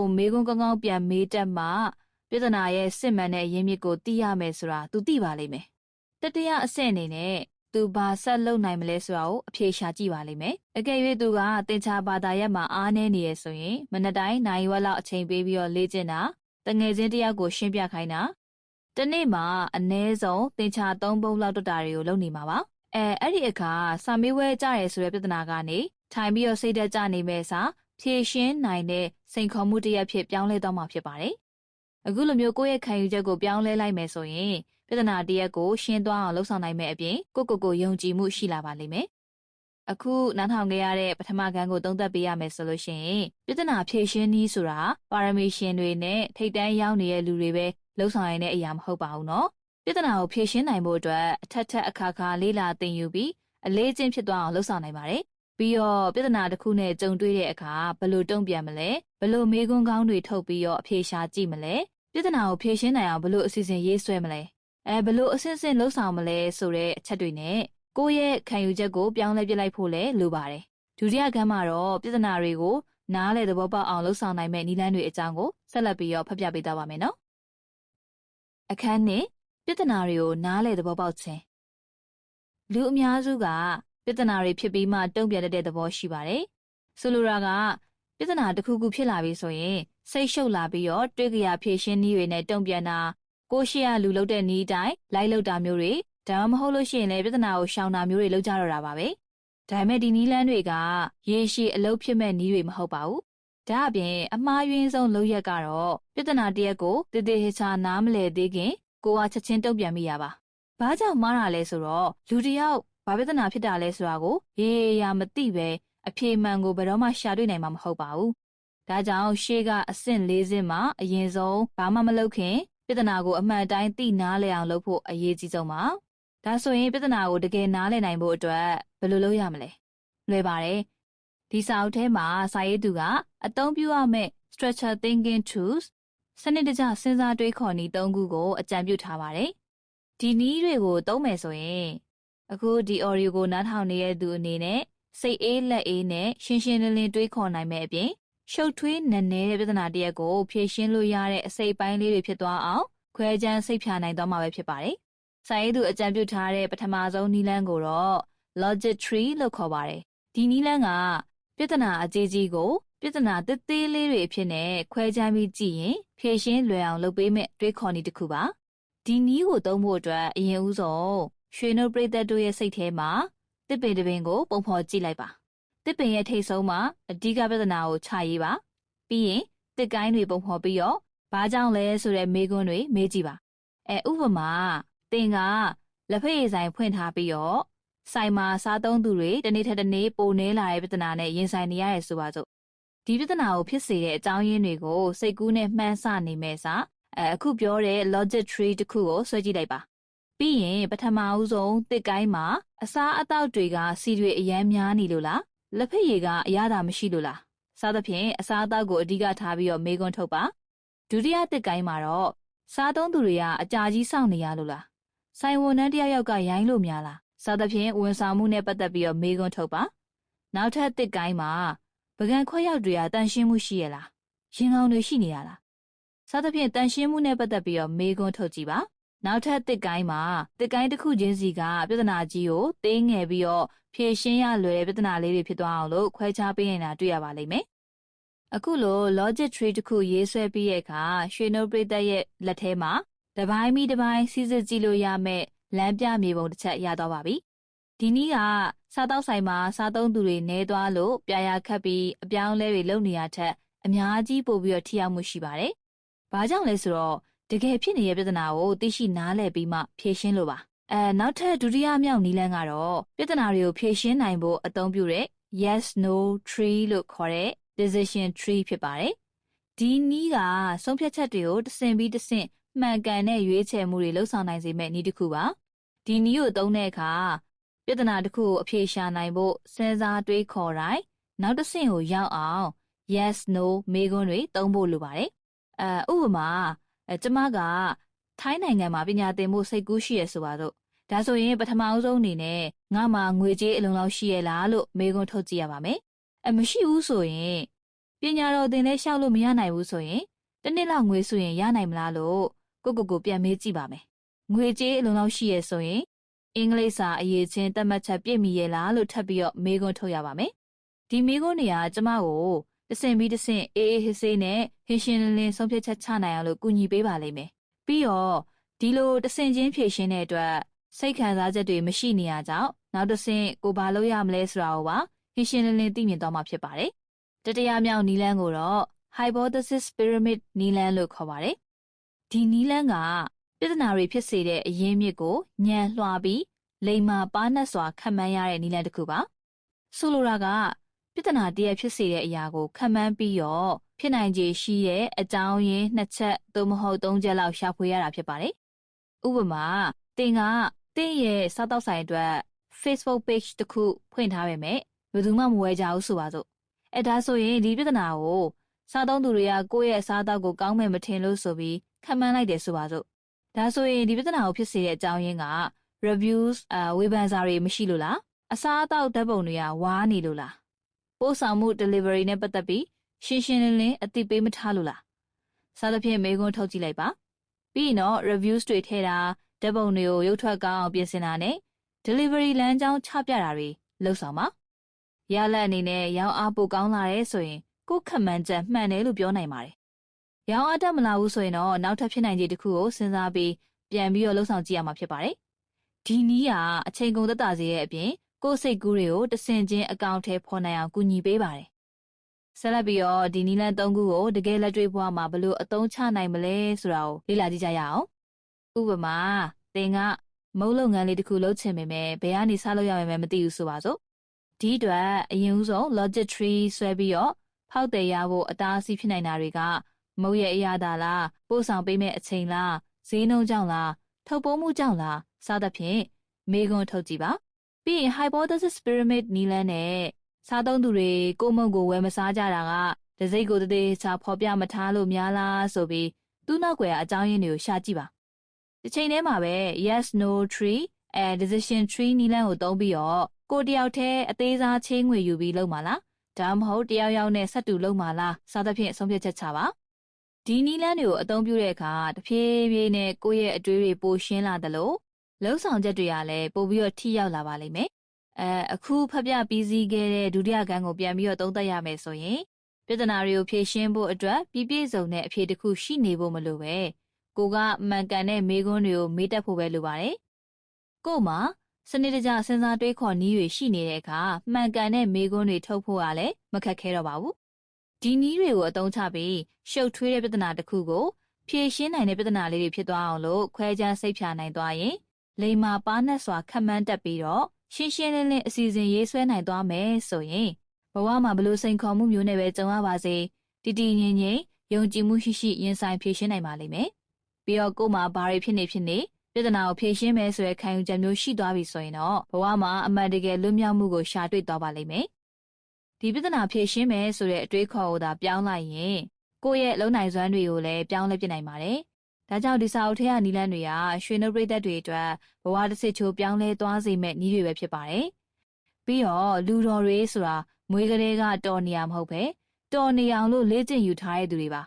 ုမေးခွန်းကောင်းကောင်းပြန်မေးတတ်မှပြဿနာရဲ့စစ်မှန်တဲ့အရင်းမြစ်ကိုသိရမယ်ဆိုတာသူသိပါလိမ့်မယ်တတိယအဆင့်အနေနဲ့သူဘာဆက်လုပ်နိုင်မလဲဆိုတာကိုအဖြေရှာကြည့်ပါလိမ့်မယ်အကယ်၍သူကသင်္ချာဘာသာရပ်မှာအားနည်းနေရဆိုရင်မနက်တိုင်းနိုင်ဝက်လောက်အချိန်ပေးပြီးတော့လေ့ကျင့်တာတငယ်ချင်းတယောက်ကိုရှင်းပြခိုင်းတာတနေ့မှာအနည်းဆုံးသင်္ချာ3ပုဒ်လောက်တွတ်တာတွေကိုလုပ်နေမှာပါအဲ့ဒီအခါစာမေးပွဲကြရဲဆိုတဲ့ပြဿနာကနေထိုင်ပြီးတော့စိတ်သက်ကြနေမဲ့စာဖြေရှင်းနိုင်တဲ့စိန်ခေါ်မှုတစ်ရပ်ဖြစ်ပြောင်းလဲသွားမှာဖြစ်ပါတယ်အခုလိုမျိုးကိုယ့်ရဲ့ခံယူချက်ကိုပြောင်းလဲလိုက်မယ်ဆိုရင်ပြဿနာတစ်ရပ်ကိုရှင်းသွားအောင်လှုပ်ဆောင်နိုင်မဲ့အပြင်ကိုယုံကြည်မှုရှိလာပါလိမ့်မယ်အခုနားထောင်ခဲ့ရတဲ့ပထမခန်းကိုသုံးသပ်ပေးရမယ်ဆိုလို့ရှိရင်ပြဿနာဖြေရှင်းနည်းဆိုတာပါရမီရှင်တွေနဲ့ထိပ်တန်းရောက်နေတဲ့လူတွေပဲလှုပ်ဆောင်ရတဲ့အရာမဟုတ်ပါဘူးเนาะပြဿနာကိုဖြေရှင်းနိုင်ဖို့အတွက်အထက်အခါလေ့လာသင်ယူပြီးအလေးကျင့်ဖြစ်သွားအောင်လှုပ်ဆောင်နိုင်ပါတယ်ပြီးတော့ပြဿနာတစ်ခုနဲ့ကြုံတွေ့တဲ့အခါဘယ်လိုတုံ့ပြန်မလဲဘယ်လိုမေးခွန်းကောင်းတွေထုတ်ပြီးတော့အဖြေရှာကြည့်မလဲပြဿနာကိုဖြေရှင်းနိုင်အောင်ဘယ်လိုအစီအစဉ်ရေးဆွဲမလဲဘယ်လိုအဆင့်ဆင့်လှုပ်ဆောင်မလဲဆိုတဲ့အချက်တွေနဲ့ကိုယ့်ရဲ့ခံယူချက်ကိုပြောင်းလဲပြလိုက်ဖို့လည်းလိုပါတယ်ဒုတိယခန်းမှာတော့ပြဿနာတွေကိုနားလည်သဘောပေါက်အောင်လှုပ်ဆောင်နိုင်မဲ့နည်းလမ်းတွေအကြောင်းကိုဆက်လက်ပြီးတော့ဖတ်ပြပေးသွားပါမယ်နော်အခန်းနဲ့ပြဿနာတွေကိုနားလည်သဘောပေါက်ခြင်းလူအများစုကပြဿနာတွေဖြစ်ပြီးမှတုံ့ပြန်တတ်တဲ့သဘောရှိပါတယ်ဆိုလိုတာကပြဿနာတစ်ခုခုဖြစ်လာပြီဆိုရင်စိတ်ရှုပ်လာပြီးတော့တွေးကြရဖြေရှင်းနည်းတွေနဲ့တုံ့ပြန်တာကိုရှိရလူလုပ်တဲ့နည်းတိုင်းလိုက်လုပ်တာမျိုးတွေဒါမှမဟုတ်လို့ရှိရင်လည်းပြဿနာကိုရှောင်တာမျိုးတွေလုပ်ကြတော့တာပါပဲဒါပေမဲ့ဒီနည်းလမ်းတွေကရေရှည်အလုပ်ဖြစ်မဲ့နည်းတွေမဟုတ်ပါဘူးဒါအပြင်အမှားယွင်းဆုံးလုပ်ရက်ကတော့ပြဿနာတစ်ရပ်ကိုတည်တည်ချာနားမလည်သေးခင်ကိုကချက်ချင်းတုံ့ပြန်မိရပါဘာကြောင့်မှားတာလဲဆိုတော့လူတစ်ယောက်ဘာပြဿနာဖြစ်တာလဲဆိုတာကိုရေရာမသိပဲအဖြေမှန်ကိုဘယ်တော့မှရှာတွေ့နိုင်မှာမဟုတ်ပါဘူးဒါကြောင့်ရှေ့ကအဆင့်၄ဆင့်မှာအရင်ဆုံးဘာမှမလုပ်ခင်ပြဿနာကိုအမှန်တိုင်းသိနားလည်အောင်လုပ်ဖို့အရေးကြီးဆုံးပါဒါဆိုရင်ပြဿနာကိုတကယ်နားလည်နိုင်ဖို့အတွက်ဘယ်လိုလုပ်ရမလဲလွယ်ပါတယ်ဒီစာအုပ်ထဲမှာစာရေးသူကအသုံးပြုရမယ့် structure thinking tools စနစ်တကျစဉ်းစားတွေးခေါ်နည်း၃ခုကိုအကြံပြုထားပါတယ်ဒီနည်းတွေကိုသုံးမယ်ဆိုရင်အခုဒီ audio ကိုနားထောင်နေတဲ့သူအနေနဲ့စိတ်အေးလက်အေးနဲ့ရှင်းရှင်းလင်းလင်းတွေးခေါ်နိုင်မယ့်အပြင်ရှုပ်ထွေးနက်နဲတဲ့ပြဿနာတစ်ရပ်ကိုဖြေရှင်းလို့ရတဲ့အစိတ်ပိုင်းလေးတွေဖြစ်သွားအောင်ခွဲခြမ်းစိတ်ဖြာနိုင်သွားမှာပဲဖြစ်ပါတယ်။စာရေးသူအကြံပြုထားတဲ့ပထမဆုံးနည်းလမ်းကိုတော့ logic tree လို့ခေါ်ပါတယ်။ဒီနည်းလမ်းကပြဿနာအကြီးကြီးကိုပြဿနာသေးသေးလေးတွေအဖြစ်နဲ့ခွဲခြမ်းပြီးကြည့်ရင်ဖြေရှင်းလွယ်အောင်လုပ်ပေးမယ့်တွေးခေါ်နည်းတစ်ခုပါ။ဒီနည်းကိုသုံးဖို့အတွက်အရင်ဦးဆုံးရွှေနှုတ်ပရိသတ်တို့ရဲ့စိတ်ထဲမှာတစ်ပင်တစ်ပင်ကိုပုံဖော်ကြည့်လိုက်ပါတစ်ပင်ရဲ့ထိပ်ဆုံးမှာအဓိကပြဿနာကိုချရေးပါပြီးရင်တစ်ကိုင်းတွေပုံဖော်ပြီးတော့ ဘာကြောင့်လဲဆိုတဲ့မေးခွန်းတွေမေးကြည့်ပါဥပမာသင်ကလက်ဖက်ရည်ဆိုင်ဖွင့်ထားပြီးတော့ဆိုင်မှာစားသုံးသူတွေတစ်နေ့ထက်တစ်နေ့ပိုနေလာတဲ့ပြဿနာနဲ့ရင်ဆိုင်နေရတယ်ဆိုပါစို့ဒီပြဿနာကိုဖြစ်စေတဲ့အကြောင်းရင်းတွေကိုစိတ်ကူးနဲ့မှန်းဆနေမယ်စာအခုပြောတဲ့ logic tree တစ်ခုကိုဆွဲကြည့်လိုက်ပါပြီးရင်ပထမဦးဆုံးတစ်ကိုင်းမှာအစားအသောက်တွေကစီတွေအယမ်းများနေလို့လားလက်ဖက်ရည်ကအရသာမရှိလို့လားစသဖြင့်အစားအသောက်ကိုအဓိကထားပြီးတော့မေးခွန်းထုတ်ပါဒုတိယတစ်ကိုင်းမှာတော့စားသုံးသူတွေကအကြာကြီးစောင့်နေရလို့လားဆိုင်ဝန်ထမ်းတစ်ယောက်ကရိုင်းလို့များလားစသဖြင့်ဝန်ဆောင်မှုနဲ့ပတ်သက်ပြီးတော့မေးခွန်းထုတ်ပါနောက်ထပ်တစ်ကိုင်းမှာပကံခွက်ရောက်တွေကတန်ရှင်းမှုရှိရလားရင်ကောင်းတွေရှိနေရလားစသဖြင့်တန်ရှင်းမှုနဲ့ပတ်သက်ပြီးတော့မေးခွန်းထုတ်ကြည့်ပါနောက်ထပ်တစ်ကိုင်းမှာတစ်ကိုင်းတစ်ခုချင်းစီကပြဿနာကြီးကိုသေးငယ်ပြီးတော့ဖြေရှင်းရလွယ်တဲ့ပြဿနာလေးတွေဖြစ်သွားအောင်လို့ခွဲခြားပေးနေတာတွေ့ရပါလိမ့်မယ်အခုလို logic tree တစ်ခုရေးဆွဲပြီးရဲ့အခါရွှေနှုတ်ပရိသတ်ရဲ့လက်ထဲမှာတစ်ပိုင်းပြီးတစ်ပိုင်းစီစစ်ကြည့်လို့ရမယ့်လမ်းပြမြေပုံတစ်ချက်ရသွားပါပြီဒီနည်းကစားတောက်ဆိုင်မှာစားသုံးသူတွေနဲသွားလို့ပြာရခတ်ပြီးအပြောင်းလဲတွေလုပ်နေရထက်အများကြီးပို့ပြီးတော့ထိရောက်မှုရှိပါတယ်ဘာကြောင့်လဲဆိုတော့တကယ်ဖြစ်နေတဲ့ပြဿနာကိုသိရှိနားလည်ပြီးမှဖြေရှင်းလို့ပါနောက်ထပ်ဒုတိယမြောက်နည်းလမ်းကတော့ပြဿနာတွေကိုဖြေရှင်းနိုင်ဖို့အသုံးပြုတဲ့ yes no tree လို့ခေါ်တဲ့ decision tree ဖြစ်ပါတယ်ဒီနည်းကဆုံးဖြတ်ချက်တွေကိုတစ်ဆင့်ပြီးတစ်ဆင့်မှန်ကန်တဲ့ရွေးချယ်မှုတွေလှုပ်ဆောင်နိုင်စေမယ့်နည်းတစ်ခုပါဒီနည်းကိုသုံးတဲ့အခါပြဿနာတစ်ခုကိုအဖြေရှာနိုင်ဖို့စဉ်းစားတွေးခေါ်တိုင်းနောက်တစ်ဆင့်ကိုရောက်အောင် yes no မေးခွန်းတွေသုံးဖို့လိုပါတယ်ဥပမာကျမကထိုင်းနိုင်ငံမှာပညာသင်ဖို့စိတ်ကူးရှိရဆိုပါတော့ဒါဆိုရင်ပထမအဆုံးအနေနဲ့ငါမှာငွေကြေးအလုံလောက်ရှိရလားလို့မေးခွန်းထုတ်ကြည့်ရပါမယ်မရှိဘူးဆိုရင်ပညာတော်သင်လည်းရှောက်လို့မရနိုင်ဘူးဆိုရင်တစ်နှစ်လောက်ငွေဆိုရင်ရနိုင်မလားလို့ကိုပြန်မေးကြည့်ပါမယ်ငွေကြေးအလုံလောက်ရှိရဆိုရင်အင်္ဂလိပ်စာအရေးချင်းသတ်မှတ်ချက်ပြည့်မီရဲ့လားလို့ထပ်ပြီးတော့မေးခွန်းထုတ်ရပါမယ်ဒီမေးခွန်းတွေကကျမကိုတစ်ဆင့်ပြီးတစ်ဆင့်အေးအေးဟေးဆေးနဲ့ဟင်းရှင်းလင်းလင်းဆုံးဖြတ်ချက်ချနိုင်အောင်လို့ကူညီပေးပါလိမ့်မယ်ပြီးတော့ဒီလိုတစ်ဆင့်ချင်းဖြည့်ရှင်းတဲ့အတွက်စိတ်ခံစားချက်တွေမရှိနေရကြောင်းနောက်တစ်ဆင့်ကိုဘာလုပ်ရမလဲဆိုတာကိုပါဟင်းရှင်းလင်းလင်းသိမြင်သွားမှာဖြစ်ပါတယ်တတိယမြောက်နည်းလမ်းကိုတော့ hypothesis pyramid နည်းလမ်းလို့ခေါ်ပါတယ်ဒီနည်းလမ်းကပြဿနာတွေဖြစ်စေတဲ့အရင်းမြစ်ကိုညံလွှာပြီးလိမ္မာပါးနပ်စွာခန့်မှန်းရတဲ့နည်းလမ်းတစ်ခုပါဆိုလိုတာကပြဿနာတည်းဖြစ်စေတဲ့အရာကိုခန့်မှန်းပြီးတော့ဖြစ်နိုင်ခြေရှိတဲ့အကြောင်းရင်း2ချက်သို့မဟုတ်3ချက်လောက်ရှာဖွေရတာဖြစ်ပါတယ်ဥပမာသင်ကသင်ရဲ့စားတောက်ဆိုင်အတွက် Facebook page တစ်ခုဖွင့်ထားပေမဲ့ဘယ်သူမှမဝယ်ကြဘူးဆိုပါစို့ဒါဆိုရင်ဒီပြဿနာကိုစားသုံးသူတွေကကိုယ့်ရဲ့အစားအသောက်ကိုကောင်းမယ်မထင်လို့ဆိုပြီးခန့်မှန်းလိုက်တယ်ဆိုပါစို့ဒါဆိုရင်ဒီပြဿနာကိုဖြစ်စေတဲ့အကြောင်းရင်းက reviews ဝေဖန်စာတွေမရှိလို့လားအစားအသောက်ဓာတ်ပုံတွေကဝါးနေလို့လားပို့ဆောင်မှု delivery နဲ့ပတ်သက်ပြီးရှင်းရှင်းလင်းလင်းအသိပေးမထားလို့လားစသဖြင့်မေးခွန်းထုတ်ကြည့်လိုက်ပါပြီးရင်တော့ reviews တွေထည့်တာဓာတ်ပုံတွေကိုရုပ်ထွက်ကောင်းအောင်ပြင်ဆင်တာနဲ့ delivery လမ်းကြောင်းချပြတာတွေလုပ်ဆောင်ပါရလဒ်အနေနဲ့ရောင်းအားပိုကောင်းလာတယ်ဆိုရင်ကိုယ်ခန့်မှန်းချက်မှန်တယ်လို့ပြောနိုင်ပါတယ်ရောင်းအားတက်မလာဘူးဆိုရင်တော့နောက်ထပ်ဖြစ်နိုင်ခြေတစ်ခုကိုစဉ်းစားပြီးပြန်ပြီးတော့လှုပ်ဆောင်ကြည့်ရမှာဖြစ်ပါတယ်ဒီနည်းကအချိန်ကုန်သက်သာစေတဲ့အပြင်ကိုယ်စိတ်ကူးတွေကိုတဆင်ချင်းအကောင့်ထဲဖော်နိုင်အောင်ကူညီပေးပါတယ်ဆက်လက်ပြီးတော့ဒီနည်းလမ်း3ခုကိုတကယ်လက်တွေ့ဘဝမှာဘယ်လိုအသုံးချနိုင်မလဲဆိုတာကိုလေ့လာကြည့်ကြရအောင်ဥပမာသင်ကမုတ်လုပ်ငန်းလေးတစ်ခုလုပ်ချင်ပေမဲ့ဘယ်ကနေစလုပ်ရမယ်မသိဘူးဆိုပါစို့ဒီအတွက်အရင်ဦးဆုံး logic tree ဆွဲပြီးတော့ဖောက်တယ်ရဖို့အတားအဆီးဖြစ်နိုင်တာတွေကမုတ်ရဲ့အရာသာလားပို့ဆောင်ပေးမဲ့အချိန်လားဈေးနှုန်းကြောင့်လားထုတ်ပိုးမှုကြောင့်လားစသဖြင့်မေးခွန်းထုတ်ကြည့်ပါပြီးရင် hypothesis pyramid နည်းလမ်းနဲ့စားသုံးသူတွေကိုမုံကိုဝယ်မစားကြတာကတစိမ့်ကိုတသေးချာဖော်ပြမထားလို့များလားဆိုပြီးသူ့နောက်ွယ်အကြောင်းရင်းတွေကိုရှာကြည့်ပါဒီချိန်ထဲမှာပဲ yes no tree decision tree နည်းလမ်းကိုသုံးပြီးတော့ကိုတယောက်တည်းအသေးစားချင်းငွေယူပြီးလုပ်မှာလားဒါမှမဟုတ်တယောက်ယောက်နဲ့ဆက်တူလုပ်မှာလားစသဖြင့်ဆုံးဖြတ်ချက်ချပါဒီနည်းလမ်းတွေကိုအသုံးပြုတဲ့အခါတဖြည်းဖြည်းနဲ့ကိုယ့်ရဲ့အတွေးတွေပိုရှင်းလာသလိုလှုပ်ဆောင်ချက်တွေကလည်းပိုပြီးတော့ထိရောက်လာပါလိမ့်မယ်အခုဖတ်ပြပြီးစီးခဲ့တဲ့ဒုတိယကဏ္ဍကိုပြန်ပြီးတော့သုံးသပ်ရမယ်ဆိုရင်ပြဿနာတွေကိုဖြေရှင်းဖို့အတွက်ပြည့်စုံတဲ့အဖြေတစ်ခုရှိနေဖို့မလိုပဲကိုကမှန်ကန်တဲ့မေးခွန်းတွေကိုမေးတတ်ဖို့ပဲလိုပါတယ်ကို့မှာစနစ်တကျစဉ်းစားတွေးခေါ်နည်းတွေရှိနေတဲ့အခါမှန်ကန်တဲ့မေးခွန်းတွေထုတ်ဖို့ကလည်းမခက်ခဲတော့ပါဘူး ဒီနည်းတွေကိုအသုံးချပြီးရှုပ်ထွေးတဲ့ပြဿနာတစ်ခုကိုဖြေရှင်းနိုင်တဲ့ပြဿနာလေးတွေဖြစ်သွားအောင်လို့ခွဲခြားစိတ်ဖြာနိုင်သွားရင်လိမ္မာပါးနပ်စွာခန့်မှန်းတတ်ပြီးတော့ရှင်းရှင်းလင်းလင်းအစီအစဉ်ရေးဆွဲနိုင်သွားမယ်ဆိုရင်ဘဝမှာဘလို့စိန်ခေါ်မှုမျိုးနဲ့ပဲကြုံရပါစေတည်တည်ငြိမ်ငြိမ်ယုံကြည်မှုရှိရှိရင်ဆိုင်ဖြေရှင်းနိုင်ပါလိမ့်မယ်ပြီးတော့ကိုယ်မှာဘာတွေဖြစ်နေပြဿနာကိုဖြေရှင်းမယ်ဆိုတဲ့ခံယူချက်မျိုးရှိသွားပြီဆိုရင်တော့ဘဝမှာအမှန်တကယ်လွတ်မြောက်မှုကိုရှာတွေ့သွားပါလိမ့်မယ်ဒီပြဿနာဖြေရှင်းမယ်ဆိုတဲ့အတွေးခေါ်ကိုသာပြောင်းလိုက်ရင်ကိုယ့်ရဲ့လုံနိုင်စွမ်းတွေကိုလည်းပြောင်းလဲပြနိုင်ပါတယ်ဒါကြောင့်ဒီစာအုပ်ထဲကနည်းလမ်းတွေကရွှေနှုတ်ပရိသတ်တွေအတွက်ဘဝတစ်စစ်ချိုးပြောင်းလဲသွားစေမဲ့နည်းတွေပဲဖြစ်ပါတယ်ပြီးတော့လူတော်တွေဆိုတာမွေးကလေးကတော်နေရမဟုတ်ပဲတော်နေအောင်လို့လေ့ကျင့်ယူထားတဲ့သူတွေပါ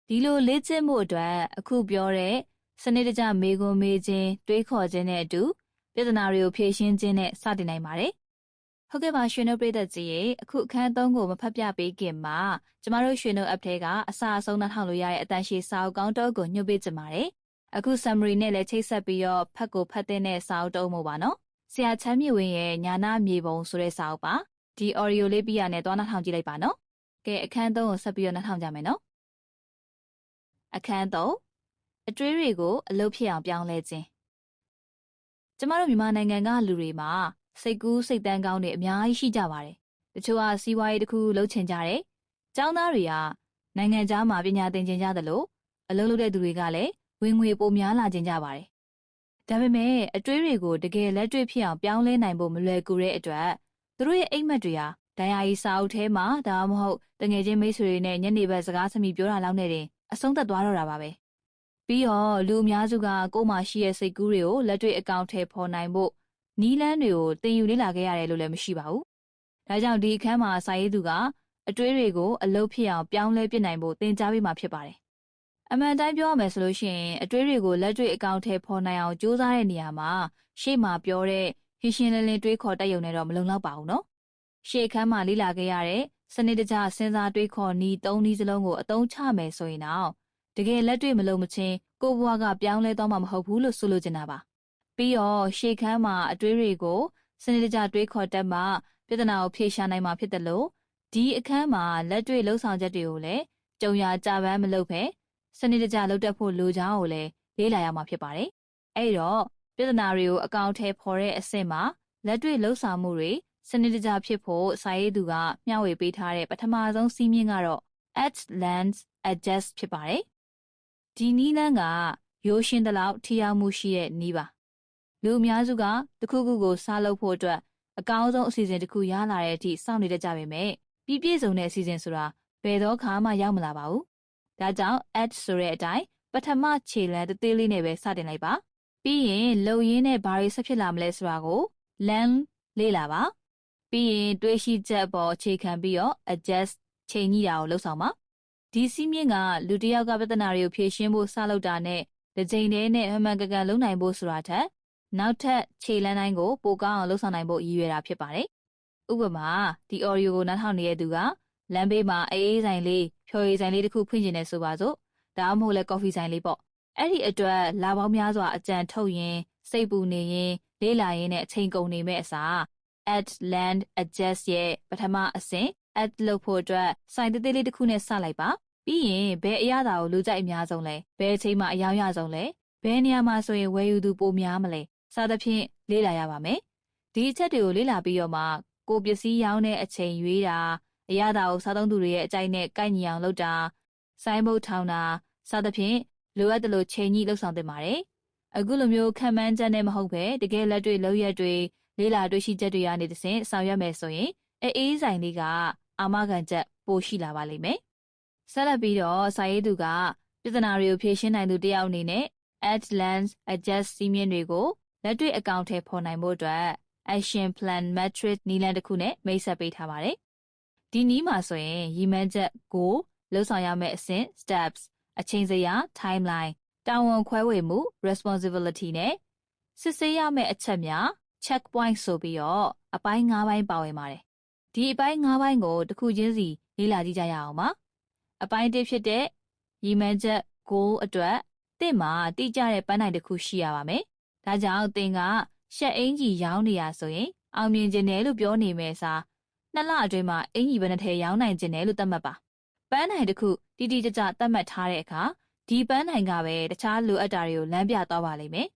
ဒီလိုလေ့ကျင့်မှုအတွက်အခုပြောတဲ့စနစ်တကျမေးခွန်းမေးခြင်းတွေးခေါ်ခြင်းနဲ့အတူပြဿနာတွေကိုဖြေရှင်းခြင်းနဲ့စတင်နိုင်ပါတယ်ဟုတ်ကဲ့ပါရွှေနှုတ်ပရိသတ်ကြီးရေအခုအခန်း3ကိုမဖတ်ပြပေးခင်မှာကျမတို့ရွှေနှုတ် app ထဲကအစအဆုံးနှထောင်လို့ရတဲ့အတန်ရှည်စာအုပ်ကောင်းတော့ကိုညွှန်ပေးချင်ပါတယ်အခု summary နဲ့လည်းချိတ်ဆက်ပြီးတော့ဖတ်တဲ့စာအုပ်တုံးမို့ပါနော်ဆရာချမ်းမြေဝင်းရဲ့ညာနာမြေပုံဆိုတဲ့စာအုပ်ပါဒီ audio လေးပြီးရနဲ့သွားနှထောင်ကြည့်လိုက်ပါနော်ကဲအခန်း3ကိုဆက်ပြီးတော့နှထောင်ကြမယ်နော်အခန်း3အတွေးတွေကိုအလုပ်ဖြစ်အောင်ပြောင်းလဲခြင်းကျမတို့မြန်မာနိုင်ငံကလူတွေမှာစိတ်ကူးစိတ်တန်းကောင်းတွေအများကြီးရှိကြပါတယ်တချို့ကစီးပွားရေးတစ်ခုလုပ်ချင်ကြတယ်ကျောင်းသားတွေကနိုင်ငံခြားမှာပညာသင်ချင်ကြတယ်လို့အလုပ်လုပ်တဲ့သူတွေကလည်းဝင်ငွေပိုများလာခြင်းကြပါတယ်ဒါပေမဲ့အတွေးတွေကိုတကယ်လက်တွေ့ဖြစ်အောင်ပြောင်းလဲနိုင်ဖို့မလွယ်ကူတဲ့အတွက်သူတို့ရဲ့အိမ်မက်တွေဟာဒိုင်ယာရီစာအုပ်ထဲမှာဒါမှမဟုတ်တငယ်ချင်းမိတ်ဆွေတွေနဲ့ညနေဘက်စကားစမိပြောတာလောက်နဲ့တင်အဆုံးသတ်သွားတော့တာပါပဲပြီးတော့လူအများစုကကိုယ်မှာရှိတဲ့စိတ်ကူးတွေကိုလက်တွေ့အကောင့်ထဲပေါ်နိုင်ဖို့နီးလန်းတွေကိုသင်ယူလေ့လာခဲ့ရတယ်လို့လည်းမရှိပါဘူးဒါကြောင့်ဒီအခန်းမှာစာရေးသူကအတွေးတွေကိုအလုပ်ဖြစ်အောင်ပြောင်းလဲပြနိုင်ဖို့သင်ကြားပေးမှာဖြစ်ပါတယ်အမှန်တိုင်းပြောရမယ်ဆိုလို့ရှိရင်အတွေးတွေကိုလက်တွေ့အကောင့်ထဲပေါ်နိုင်အောင်ကြိုးစားတဲ့နေရာမှာရှေ့မှာပြောတဲ့ဟင်းရှင်းလင်းလင်းတွေးခေါ်တတ်ရုံနဲ့တော့မလုံလောက်ပါဘူးနော်ရှေ့အခန်းမှာလေ့လာခဲ့ရတဲ့စနစ်တကျစဉ်းစားတွေးခေါ်နည်း၃နည်းစလုံးကိုအသုံးချမယ်ဆိုရင်တော့တကယ်လက်တွေ့မလို့မချင်းကိုယ့်ဘဝကပြောင်းလဲသွားမှာမဟုတ်ဘူးလို့ဆိုလိုချင်တာပါပြီးတော့ရှေ့ခန်းမှာအတွေးတွေကိုစနစ်တကျတွေးခေါ်တတ်မှပြဿနာကိုဖြေရှာနိုင်မှာဖြစ်တယ်လို့ဒီအခန်းမှာလက်တွေ့လှုပ်ဆောင်ချက်တွေကိုလည်းကြုံရကြပန်းမလုပ်ပဲစနစ်တကျလုပ်တတ်ဖို့လိုချောင်းကိုလည်းလေ့လာရမှာဖြစ်ပါတယ်အဲ့တော့ပြဿနာတွေကိုအကောင့်ထဲပေါ်တဲ့အဆင့်မှာလက်တွေ့လှုပ်ဆောင်မှုတွေစနစ်တကျဖြစ်ဖို့စာရေးသူကမျှဝေပေးထားတဲ့ပထမဆုံးစည်းမျဉ်းကတော့ add lens adjust ဖြစ်ပါတယ်ဒီနည်းလမ်းကရိုးရှင်းသလောက်ထိရောက်မှုရှိတဲ့နည်းပါလူအများစုကတစ်ခုခုကိုစားလုပ်ဖို့အတွက်အကောင်းဆုံးအစီအစဉ်တစ်ခုရလာတဲ့အထိစောင့်နေတတ်ကြပေမဲ့ပြည့်စုံတဲ့အစီအစဉ်ဆိုတာဘယ်တော့မှရောက်မလာပါဘူးဒါကြောင့် add ဆိုတဲ့အတိုင်းပထမခြေလှမ်းသေးလေးနဲ့ပဲစတင်လိုက်ပါပြီးရင်လုံရင်းနဲ့ဘာတွေဆက်ဖြစ်လာမလဲဆိုတာကို learn လေ့လာပါပြီးရင်တွေးရှိချက်ပေါ်အခြေခံပြီးတော့ adjust ချိန်ညှိတာကိုလုပ်ဆောင်ပါဒီစည်းမျဉ်းကလူတစ်ယောက်ကပြဿနာတွေကိုဖြေရှင်းဖို့စလုပ်တာနဲ့တစ်ချိန်တည်းနဲ့မှန်ကန်ကန်လုပ်နိုင်ဖို့ဆိုတာထက်နောက်ထပ်ခြေလှမ်းတိုင်းကိုပိုကောင်းအောင်လုပ်ဆောင်နိုင်ဖို့ရည်ရွယ်တာဖြစ်ပါတယ်ဥပမာဒီ audio ကိုနားထောင်နေတဲ့သူကလမ်းဘေးမှာအေးဆိုင်လေးဖြော်ရည်ဆိုင်လေးတစ်ခုဖွင့်ကျင်နေဆိုပါစို့ဒါမှမဟုတ်လဲကော်ဖီဆိုင်လေးပေါ့အဲ့ဒီအတွက်လာပေါင်းများစွာအကြံထုတ်ရင်စိတ်ပူနေရင်လေးလာရင်နဲ့အချိန်ကုန်နေမဲ့အစား add land adjust ရဲ့ပထမအဆင့် add လုပ်ဖို့အတွက်စိုင်သေးသေးလေးတစ်ခုနဲ့စလိုက်ပါပြီးရင်ဘယ်အရာသာကိုလူကြိုက်အများဆုံးလဲဘယ်အချိန်မှအယောင်ရဆုံးလဲဘယ်နေရာမှာဆိုရင်ဝယ်ယူသူပိုများမလဲစသဖြင့်လေ့လာရပါမယ်ဒီအချက်တွေကိုလေ့လာပြီးတော့မှကိုပစ္စည်းရောင်းတဲ့အချိန်ရွေးတာအရာသာကိုစားသုံးသူတွေရဲ့အကြိုက်နဲ့ကိုက်ညီအောင်လုပ်တာစိုင်းဘုတ်ထောင်တာစသဖြင့်လိုအပ်တယ်လို့ချိန်ညှိလှုပ်ဆောင်သင့်ပါတယ်အခုလိုမျိုးခံမှန်းချက်နဲ့မဟုတ်ပဲတကယ်လက်တွေ့လုပ်ရက်တွေလေ့လာတွေ့ရှိချက်တွေကနေတဆင့်ဆောင်ရွက်မယ်ဆိုရင်အေးဆိုင်လေးကအာမခံချက်ပိုရှိလာပါလိမ့်မယ်ဆက်လက်ပြီးတော့စာရေးသူကပြဿနာတွေကိုဖြေရှင်းနိုင်သူတယောက်အနေနဲ့ add lens adjust စည်းမျဉ်းတွေကိုလက်တွေ့အကောင့်ထဲပေါ်နိုင်ဖို့အတွက် action plan matrix နည်းလမ်းတစ်ခုနဲ့မိတ်ဆက်ပေးထားပါတယ်ဒီနည်းမှာဆိုရင်ရည်မှန်းချက်ကိုလှုပ်ဆောင်ရမယ့်အဆင့် steps အချိန်စရာ timeline တာဝန်ခွဲဝေမှု responsibility နဲ့စစ်ဆေးရမယ့်အချက်များ check point ဆိုပြီးတော့အပိုင်း၅ပိုင်းပါဝင်ပါတယ်ဒီအပိုင်း၅ပိုင်းကိုတစ်ခုချင်းစီလေ့လာကြည့်ကြရအောင်ပါအပိုင်း၁ဖြစ်တဲ့ရည်မှန်းချက် goal အတွက်သင်မှာတိကျတဲ့ပန်းတိုင်တစ်ခုရှိရပါမယ်ဒါကြောင့်သင်ကရှက်အင်ကြီးရောင်းနေရဆိုရင်အောင်မြင်ခြင်းတယ်လို့ပြောနေမယ်စား2လအတွင်းမှာအင်ကြီးဘယ်နှထည်ရောင်းနိုင်ခြင်းတယ်လို့သတ်မှတ်ပါ ပန်းနိုင်တစ်ခုတိတိကျကျသတ်မှတ်ထားတဲ့အခါဒီပန်းနိုင်ကပဲတခြားလိုအပ်တာတွေကိုလမ်းပြသွားပါလိမ့်မယ်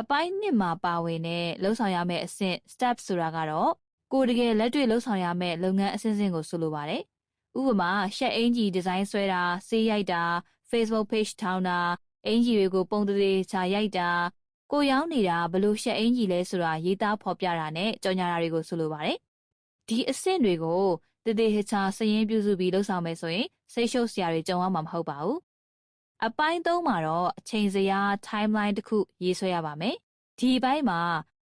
အပိုင်း1မှာပါဝင်တဲ့လှုပ်ဆောင်ရမယ့်အဆင့် step ဆိုတာကတော့ကိုယ်တကယ်လက်တွေ့လှုပ်ဆောင်ရမယ့်လုပ်ငန်းအဆင့်ဆင့်ကိုဆိုလိုပါတယ်ဥပမာရှက်အင်ဂျီဒီဇိုင်းဆွဲတာဆေးရိုက်တာ Facebook page ထောင်းတာအင်ဂျီတွေကိုပုံသေးချာရိုက်တာကိုရောင်းနေတာဘလို့ရှက်အင်ဂျီလဲဆိုတာရေးသားဖော်ပြတာနဲ့ကြော်ညာတာတွေကိုဆိုလိုပါတယ်ဒီအဆင့်တွေကိုတည်တည်ချာစရင်ပြုစုပြီးလှုပ်ဆောင်မယ်ဆိုရင်စိတ်ရှုပ်စရာတွေကြုံရမှာမဟုတ်ပါဘူးအပိုင်း3မှာတော့အချိန်စရာ timeline တစ်ခုရေးဆွဲရပါမယ်ဒီဘက်မှာ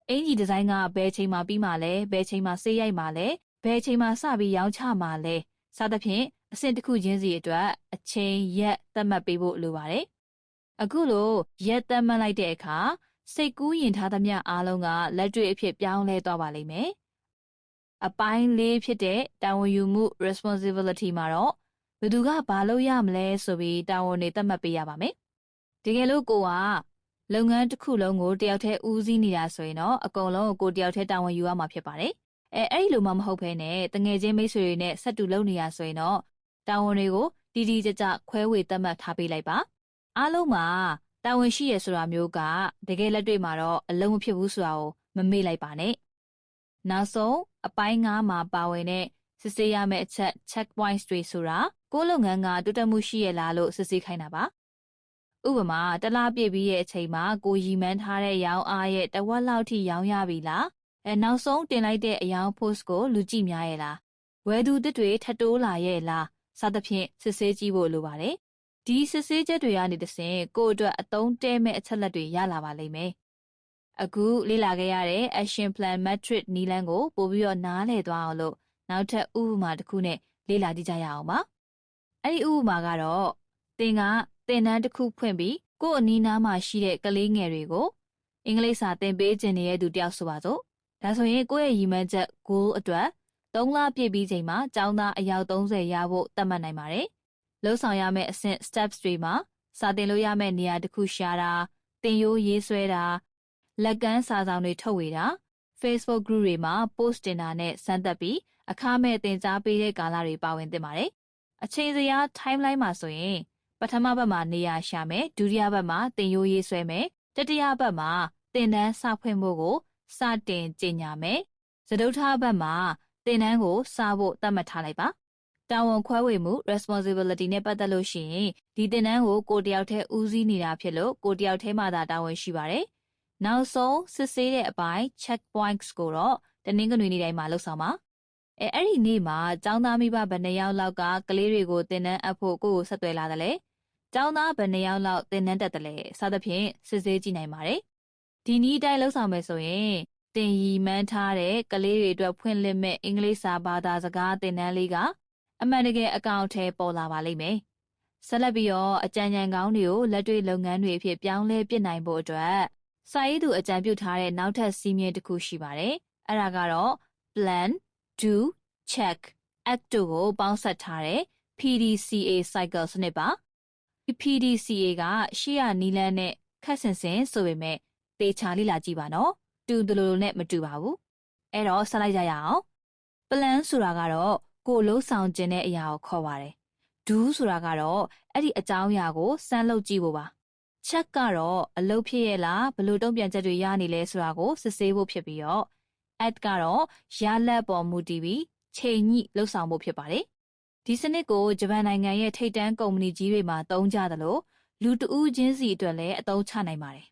အင်ဂျီဒီဇိုင်းကဘယ်ချိန်မှပြီးမှလဲဘယ်ချိန်မှဆေးရိုက်မှလဲဘယ်ချိန်မှစပြီးရောင်းချမှလဲစသဖြင့်အဆင့်တစ်ခုချင်းစီအတွက်အချိန်ရက်သတ်မှတ်ပေးဖို့လိုပါတယ်အခုလိုရက်သတ်မှတ်လိုက်တဲ့အခါစိတ်ကူးယဉ်ထားသမျှအားလုံးကလက်တွေ့အဖြစ်ပြောင်းလဲသွားပါလိမ့်မယ်အပိုင်း၄ဖြစ်တဲ့တာဝန်ယူမှု responsibility မှာတော့ဘယ်သူကဘာလုပ်ရမလဲဆိုပြီးတာဝန်တွေသတ်မှတ်ပေးရပါမယ်တကယ်လို့ကိုကလုပ်ငန်းတစ်ခုလုံးကိုတယောက်တည်းဦးစီးနေတာဆိုရင်တော့အကုန်လုံးကိုတယောက်တည်းတာဝန်ယူရမှာဖြစ်ပါတယ်အဲ့ဒီလိုမှမဟုတ်ဘဲနဲ့တငယ်ချင်းမိတ်ဆွေတွေနဲ့ဆက်တူလုပ်နေရဆိုရင်တော့တာဝန်တွေကိုတီးတီးကြကြခွဲဝေသတ်မှတ်ထားပေးလိုက်ပါအားလုံးမှာတာဝန်ရှိရဆိုတာမျိုးကတကယ်လက်တွေ့မှာတော့အလုံးမဖြစ်ဘူးဆိုတာကိုမမေ့လိုက်ပါနဲ့နောက်ဆုံးအပိုင်း9မှာပါဝင်တဲ့စစ်ဆေးရမယ့်အချက် check points တွေဆိုတာကိုယ်လုပ်ငန်းကတိုးတက်မှုရှိရလားလို့စစ်ဆေးခိုင်းတာပါဥပမာတလားပြည့်ပြီးရဲ့အချိန်မှာကိုရီမန်းထားတဲ့ရောင်းအားရဲ့တဝက်လောက်ထိရောင်းရပြီလားနောက်ဆုံးတင်လိုက်တဲ့အယောင် post ကိုလူကြည့်များရဲ့လားဝယ်သူတစ်တွေထပ်တိုးလာရဲ့လားစသဖြင့်စစ်ဆေးကြည့်ဖို့လိုပါတယ်ဒီစစ်ဆေးချက်တွေကနေတဆင့်ကိုယ့်အတွက်အသုံးတဲမဲ့အချက်လက်တွေရလာပါလိမ့်မယ်အခုလေ့လာခဲ့ရတဲ့ action plan metric နည်းလမ်းကိုပို့ပြီးတော့နားလည်သွားအောင်လို့နောက်ထပ်ဥပမာတစ်ခုနဲ့လေ့လာကြည့်ကြရအောင်ပါအဲ့ဒီဥပမာကတော့သင်တန်းတစ်ခုဖွင့်ပြီးကိုယ့်အနီးနားမှာရှိတဲ့ကလေးငယ်တွေကိုအင်္ဂလိပ်စာသင်ပေးခြင်းတဲ့သူတယောက်ဆိုပါစို့ဒါဆိုရင်ကိုယ့်ရဲ့ရည်မှန်းချက် goal အတွက်3လပြည့်ပြီးချိန်မှာကျောင်းသားအယောက်30ရဖို့သတ်မှတ်နိုင်ပါတယ်လှုပ်ဆောင်ရမယ့်အဆင့် steps တွေမှာစာသင်လို့ရမယ့်နေရာတစ်ခုရှာတာသင်ရိုးရေးဆွဲတာလက်ကမ်းစာဆောင်တွေထုတ်ဝေတာ Facebook group တွေမှာ post တင်တာနဲ့စမ်းသပ်ပြီးအခမဲ့သင်ကြားပေးတဲ့ကာလတွေပါဝင်သင့်ပါတယ်အချိန်စရာ timeline မှာဆိုရင်ပထမဘက်မှာနေရာရှာမယ်ဒုတိယဘက်မှာသင်ရိုးရေးဆွဲမယ်တတိယဘက်မှာသင်တန်းစဖွင့်ဖို့ကိုစတင်ကြေညာမယ်စတုတ္ထဘက်မှာသင်တန်းကိုစဖို့သတ်မှတ်ထားလိုက်ပါတာဝန်ခွဲဝေမှု responsibility နဲ့ပတ်သက်လို့ရှိရင်ဒီသင်တန်းကိုကိုတယောက်တည်းဦးစီးနေတာဖြစ်လို့ကိုတယောက်တည်းမှသာတာဝန်ရှိပါတယ်နောက်ဆုံးစစ်ဆေးတဲ့အပိုင်း check points ကိုတော့တနင်္ဂနွေနေ့တိုင်းမှာလုပ်ဆောင်ပါအဲ့ဒီနေ့မှာကျောင်းသားမိဘဘယ်နှယောက်လောက်ကကလေးတွေကိုသင်တန်းအပ်ဖို့ကိုဆက်သွယ်လာတယ်လေကျောင်းသားဘယ်နှယောက်လောက်သင်တန်းတက်တယ်လဲစသဖြင့်စစ်ဆေးကြည့်နိုင်ပါတယ်ဒီနည်းတိုင်းလှုပ်ဆောင်မယ်ဆိုရင်သင်ရီမှန်းထားတဲ့ကလေးတွေအတွက်ဖွင့်လှစ်မဲ့အင်္ဂလိပ်စာဘာသာစကားသင်တန်းလေးကအမှန်တကယ်အကောင့်ထဲပေါ်လာပါလိမ့်မယ်ဆက်လက်ပြီးတော့အကြံဉာဏ်ကောင်းတွေကိုလက်တွေ့လုပ်ငန်းတွေအဖြစ်ပြောင်းလဲပြစ်နိုင်ဖို့အတွက်စာရေးသူအကြံပြုထားတဲ့နောက်ထပ်စီးမြင်တစ်ခုရှိပါတယ်အဲ့ဒါကတော့ plan do check act တို့ကိုပေါင်းစပ်ထားတဲ့ PDCA cycle စနစ်ပါဒီ PDCA ကရှေ့ရနီလန်းနဲ့ခက်ဆင်ဆင်ဆိုပေမဲ့သေချာလေ့လာကြည့်ပါနော်တူတယ်လို့နဲ့မတူပါဘူးအဲ့တော့ဆက်လိုက်ကြရအောင် plan ဆိုတာကတော့ကိုလှုပ်ဆောင်ခြင်းတဲ့အရာကိုခေါ်ပါတယ် do ဆိုတာကတော့အဲ့ဒီအကြောင်းအရာကိုစမ်းလုပ်ကြည့်ဖို့ပါ check ကတော့အလုပ်ဖြစ်ရဲ့လားဘလို့တုံ့ပြန်ချက်တွေရနေလဲဆိုတာကိုစစ်ဆေးဖို့ဖြစ်ပြီးတော့ act ကတော့ရလက်ပေါ်မူတည်ပြီးချိန်ညှိလှုပ်ဆောင်ဖို့ဖြစ်ပါတယ်ဒီစနစ်ကိုဂျပန်နိုင်ငံရဲ့ထိပ်တန်းကုမ္ပဏီကြီးတွေမှာသုံးကြသလိုလူတဦးချင်းစီအတွက်လည်းအသုံးချနိုင်ပါတယ်